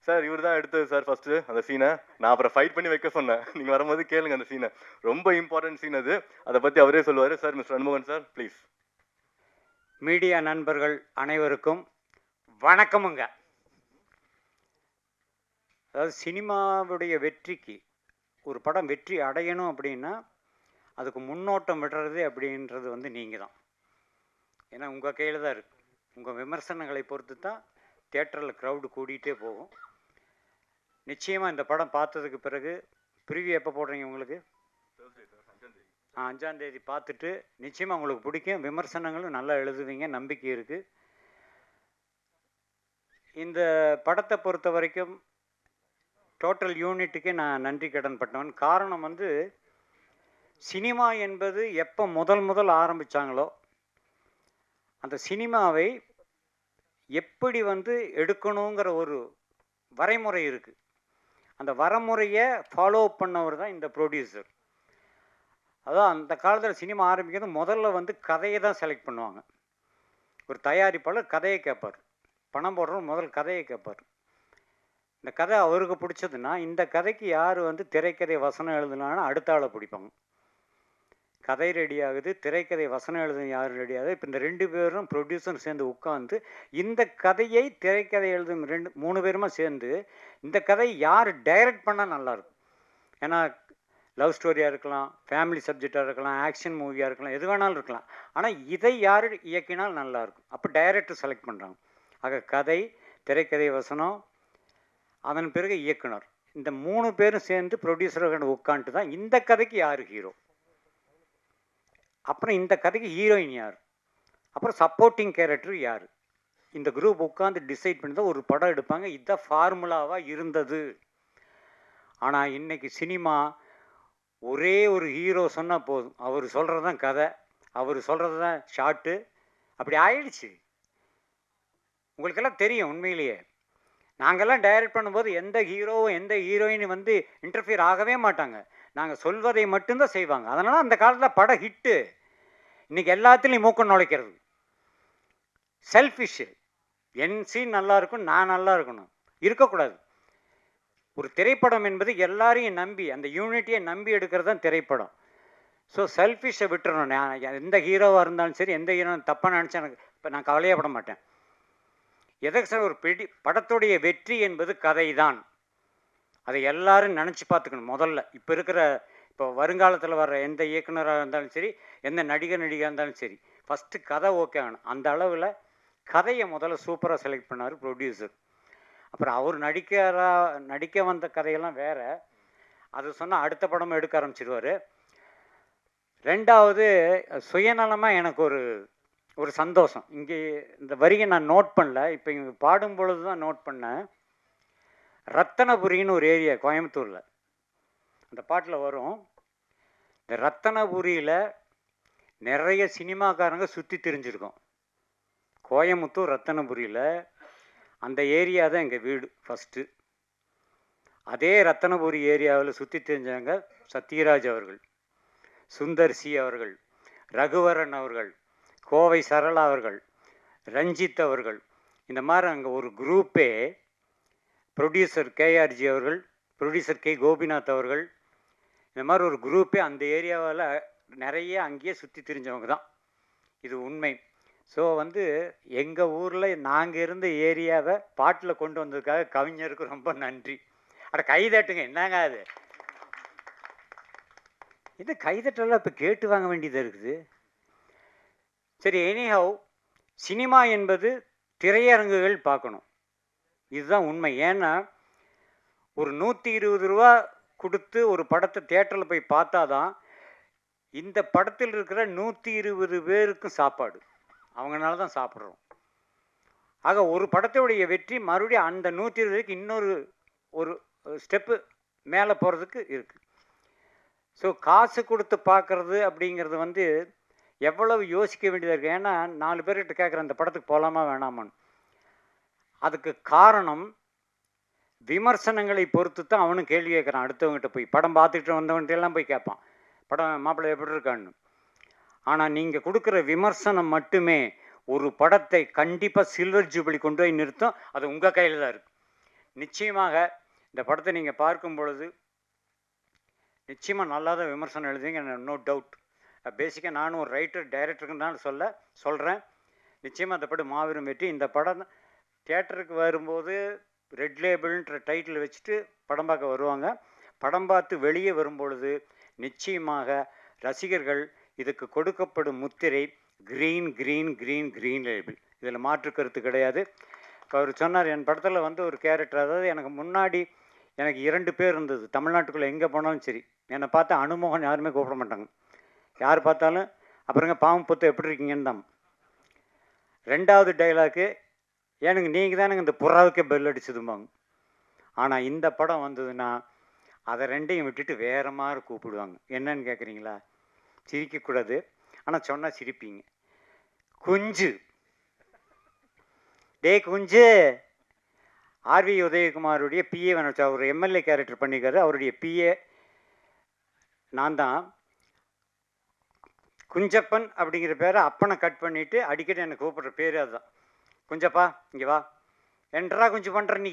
சார் இவர் தான் எடுத்தது சார் ஃபஸ்ட்டு அந்த சீனை. நான் அப்புறம் ஃபைட் பண்ணி வைக்க சொன்னேன், நீங்கள் வரும்போது கேளுங்க அந்த சீனை, ரொம்ப இம்பார்ட்டன்ட் சீன் அது. அதை பற்றி அவரே சொல்லுவார். சார் மிஸ்டர் அன்மோகன் சார் ப்ளீஸ். மீடியா நண்பர்கள் அனைவருக்கும் வணக்கமுங்க. அதாவது சினிமாவுடைய வெற்றிக்கு, ஒரு படம் வெற்றி அடையணும் அப்படின்னா அதுக்கு முன்னோட்டம் விடுறது அப்படின்றது நீங்கள் தான். ஏன்னா உங்கள் கையில் தான் இருக்குது. உங்கள் விமர்சனங்களை பொறுத்து தான் தியேட்டரில் க்ரௌடு கூடிகிட்டே போகும். நிச்சயமாக இந்த படம் பார்த்ததுக்கு பிறகு ப்ரிவியூ எப்போ போடுறீங்க உங்களுக்கு? 5ஆம் தேதி பார்த்துட்டு நிச்சயமாக உங்களுக்கு பிடிக்கும். விமர்சனங்களும் நல்லா எழுதுவீங்க, நம்பிக்கை இருக்குது. இந்த படத்தை பொறுத்த வரைக்கும் டோட்டல் யூனிட்டுக்கே நான் நன்றி கடன் பட்டவன். காரணம் சினிமா என்பது எப்போ முதல் ஆரம்பித்தாங்களோ அந்த சினிமாவை எப்படி எடுக்கணுங்கிற ஒரு வரைமுறை இருக்குது. அந்த வரைமுறையை ஃபாலோ பண்ணவர் தான் இந்த ப்ரொடியூசர். அதான் அந்த காலத்தில் சினிமா ஆரம்பிக்கிறது முதல்ல கதையை தான் செலக்ட் பண்ணுவாங்க. ஒரு தயாரிப்பாளர் கதையை கேட்பார், பணம் போடுறவர் முதல் கதையை கேட்பார். இந்த கதை அவருக்கு பிடிச்சதுன்னா இந்த கதைக்கு யார் திரைக்கதை வசனம் எழுதுனாலும் அடுத்த ஆளை பிடிப்பாங்க. கதை ரெடி ஆகுது, திரைக்கதை வசனம் எழுது யார் ரெடி ஆகுது. இப்போ இந்த 2 பேரும் ப்ரொடியூசரும் சேர்ந்து உட்காந்து இந்த கதையை திரைக்கதை எழுதும் 3 பேருமா சேர்ந்து இந்த கதையை யார் டைரக்ட் பண்ணால் நல்லாயிருக்கும். ஏன்னா லவ் ஸ்டோரியாக இருக்கலாம், ஃபேமிலி சப்ஜெக்டாக இருக்கலாம், ஆக்ஷன் மூவியாக இருக்கலாம், எது வேணாலும் இருக்கலாம். ஆனால் இதை யார் இயக்கினால் நல்லாயிருக்கும். அப்போ டைரக்டர் செலக்ட் பண்ணுறாங்க. ஆக கதை, திரைக்கதை வசனம், அதன் பிறகு இயக்குனர், இந்த 3 பேரும் சேர்ந்து ப்ரொடியூசர்கள் உட்காந்துட்டு தான் இந்த கதைக்கு யார் ஹீரோ, அப்புறம் இந்த கதைக்கு ஹீரோயின் யார், அப்புறம் சப்போர்ட்டிங் கேரக்டர் யார், இந்த குரூப் உட்காந்து டிசைட் பண்ணி தான் ஒரு படம் எடுப்பாங்க. இதுதான் ஃபார்முலாவாக இருந்தது. ஆனால் இன்றைக்கி சினிமா ஒரே ஒரு ஹீரோ சொன்னால் போதும், அவர் சொல்கிறது தான் கதை, அவர் சொல்கிறது தான் ஷார்ட்டு, அப்படி ஆயிடுச்சு. உங்களுக்கெல்லாம் தெரியும். உண்மையிலேயே நாங்கள்லாம் டைரக்ட் பண்ணும்போது எந்த ஹீரோவும் எந்த ஹீரோயினும் இன்டர்ஃபியர் ஆகவே மாட்டாங்க. நாங்கள் சொல்வதை மட்டும்தான் செய்வாங்க. அதனால் அந்த காலத்தில் படம் ஹிட்டு. இன்றைக்கி எல்லாத்துலேயும் மூக்கம் நுழைக்கிறது செல்ஃபிஷ்ஷு. என் சீன் நல்லா இருக்கும், நான் நல்லா இருக்கணும், இருக்கக்கூடாது. ஒரு திரைப்படம் என்பது எல்லாரையும் நம்பி, அந்த யூனிட்டியை நம்பி எடுக்கிறது தான் திரைப்படம். ஸோ செல்ஃபிஷை விட்டுறணும். நான் எந்த ஹீரோவாக இருந்தாலும் சரி, எந்த ஹீரோ தப்பாக நினச்சா எனக்கு இப்போ நான் கவலையப்பட மாட்டேன். எதற்கு சார், ஒரு படத்துடைய வெற்றி என்பது கதை தான். அதை எல்லாரும் நினச்சி பார்த்துக்கணும் முதல்ல. இப்போ இருக்கிற இப்போ வருங்காலத்தில் வர்ற எந்த இயக்குனராக இருந்தாலும் சரி, எந்த நடிகையாக இருந்தாலும் சரி, ஃபஸ்ட்டு கதை ஓகே ஆகணும். அந்த அளவில் கதையை முதல்ல சூப்பராக செலக்ட் பண்ணார் ப்ரொடியூசர். அப்புறம் அவர் நடிக்க வந்த கதையெல்லாம் வேறு, அது சொன்னால் அடுத்த படமும் எடுக்க ஆரம்பிச்சிருவார். ரெண்டாவது, சுயநலமாக எனக்கு ஒரு சந்தோஷம். இங்கே இந்த வரியை நான் நோட் பண்ணல, இப்போ இங்கே பாடும் பொழுது தான் நோட் பண்ணேன். ரத்தனபுரின்னு ஒரு ஏரியா கோயம்புத்தூரில், அந்த பாட்டில் வரும். இந்த ரத்தனபுரியில் நிறைய சினிமாக்காரங்க சுற்றி திரிஞ்சிருக்கோம். கோயம்புத்தூர் ரத்தனபுரியில் அந்த ஏரியா தான் எங்கள் வீடு ஃபஸ்ட்டு. அதே ரத்தனபுரி ஏரியாவில் சுற்றி தெரிஞ்சவங்க சத்யராஜ் அவர்கள், சுந்தர் சி அவர்கள், ரகுவரன் அவர்கள், கோவை சரளா அவர்கள், ரஞ்சித் அவர்கள், இந்த மாதிரி அங்கே ஒரு குரூப்பே, ப்ரொடியூசர் கேஆர்ஜி அவர்கள், ப்ரொடியூசர் கே கோபிநாத் அவர்கள், இந்த மாதிரி ஒரு குரூப்பே அந்த ஏரியாவில் நிறைய அங்கேயே சுற்றி தெரிஞ்சவங்க தான். இது உண்மை. ஸோ எங்கள் ஊரில் நாங்கள் இருந்த ஏரியாவை பாட்டில் கொண்டு வந்ததுக்காக கவிஞருக்கு ரொம்ப நன்றி. அட கைதட்டுங்க, என்னங்க அது? இது கைதட்டெல்லாம் இப்போ கேட்டு வாங்க வேண்டியதாக இருக்குது. சரி, எனிஹவ், சினிமா என்பது திரையரங்குகள் பார்க்கணும், இதுதான் உண்மை. ஏன்னா ஒரு 120 ரூபா கொடுத்து ஒரு படத்தை தியேட்டரில் போய் பார்த்தா தான் இந்த படத்தில் இருக்கிற 120 பேருக்கும் சாப்பாடு, அவங்களால தான் சாப்பிட்றோம். ஆக ஒரு படத்துடைய வெற்றி மறுபடியும் அந்த 120 பேருக்கு ஒரு ஸ்டெப்பு மேலே போகிறதுக்கு இருக்குது. ஸோ காசு கொடுத்து பார்க்குறது அப்படிங்கிறது எவ்வளவு யோசிக்க வேண்டியதாக இருக்குது. ஏன்னா 4 பேர்கிட்ட கேட்குற அந்த படத்துக்கு போகலாமா வேணாமான்னு. அதுக்கு காரணம் விமர்சனங்களை பொறுத்து தான் அவனும் கேள்வி கேட்குறான். அடுத்தவங்ககிட்ட போய் படம் பார்த்துட்டு வந்தவன்கிட்ட எல்லாம் போய் கேட்பான், படம் மாப்பிள்ளை எப்படி இருக்கான்னு. ஆனால் நீங்கள் கொடுக்குற விமர்சனம் மட்டுமே ஒரு படத்தை கண்டிப்பாக சில்வர் ஜூபிலி கொண்டு போய் நிறுத்தும். அது உங்கள் கையில் தான் இருக்குது. நிச்சயமாக இந்த படத்தை நீங்கள் பார்க்கும் பொழுது நிச்சயமாக நல்லா தான் விமர்சனம் எழுதுங்க, நோ டவுட். பேசிக்காக நானும் ஒரு ரைட்டர் டைரக்டருக்கு தான் சொல்கிறேன். நிச்சயமாக அந்த படம் மாபெரும் வெற்றி. இந்த படம் தியேட்டருக்கு வரும்போது ரெட் லேபிள்ன்ற டைட்டில் வச்சுட்டு படம் பார்க்க வருவாங்க. படம் பார்த்து வெளியே வரும்பொழுது நிச்சயமாக ரசிகர்கள் இதுக்கு கொடுக்கப்படும் முத்திரை green green green green label, இதில் மாற்று கருத்து கிடையாது. இப்போ அவர் சொன்னார், என் படத்தில் ஒரு கேரக்டர், அதாவது எனக்கு முன்னாடி எனக்கு 2 பேர் இருந்தது. தமிழ்நாட்டுக்குள்ளே எங்கே போனாலும் சரி என்னை பார்த்தா அனுமோகன் யாருமே கூப்பிட மாட்டாங்க. யார் பார்த்தாலும் அப்புறங்க பாவம் பொத்து எப்படி இருக்கீங்கன்னு தான். 2வது டைலாக்கு, எனக்கு நீங்கள் தானே இந்த புறாவுக்கே பெல் அடிச்சதும்பாங்க. ஆனால் இந்த படம் வந்ததுன்னா அதை 2ஐயும் விட்டுட்டு வேறு மாதிரி கூப்பிடுவாங்க. என்னன்னு கேட்குறீங்களா? சிரிக்கக்கூடாது, ஆனால் சொன்னால் சிரிப்பீங்க. குஞ்சு, டே குஞ்சு. ஆர்வி உதயகுமாருடைய பிஏ வேணும், அவர் எம்எல்ஏ கேரக்டர் பண்ணிக்காரு. அவருடைய பிஏ நான் தான். குஞ்சப்பன் அப்படிங்கிற பேரை அப்பனை கட் பண்ணிவிட்டு அடிக்கடி என்னை கூப்பிட்ற பேர் அதுதான். குஞ்சப்பா இங்கே வா, என்றா குஞ்சு பண்ணுற நீ,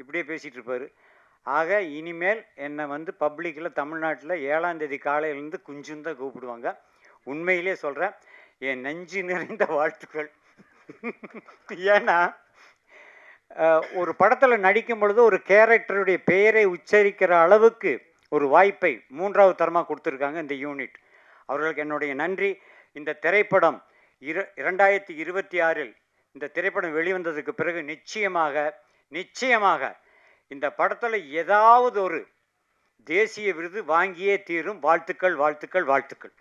இப்படியே பேசிகிட்டு இருப்பார். ஆக இனிமேல் என்னை பப்ளிக்கில் தமிழ்நாட்டில் 7ஆம் தேதி காலையிலேருந்து குஞ்சுன்னு தான் கூப்பிடுவாங்க. உண்மையிலே சொல்கிறேன், என் நெஞ்சு நிறைந்த வாழ்த்துக்கள். ஏன்னா ஒரு படத்தில் நடிக்கும் பொழுது ஒரு கேரக்டருடைய பெயரை உச்சரிக்கிற அளவுக்கு ஒரு வாய்ப்பை 3வது தரமாக கொடுத்துருக்காங்க இந்த யூனிட். அவர்களுக்கு என்னுடைய நன்றி. இந்த திரைப்படம் 2026 இந்த திரைப்படம் வெளிவந்ததுக்கு பிறகு நிச்சயமாக இந்த படத்தில் ஏதாவது ஒரு தேசிய விருது வாங்கியே தீரும். வாழ்த்துக்கள் வாழ்த்துக்கள் வாழ்த்துக்கள்.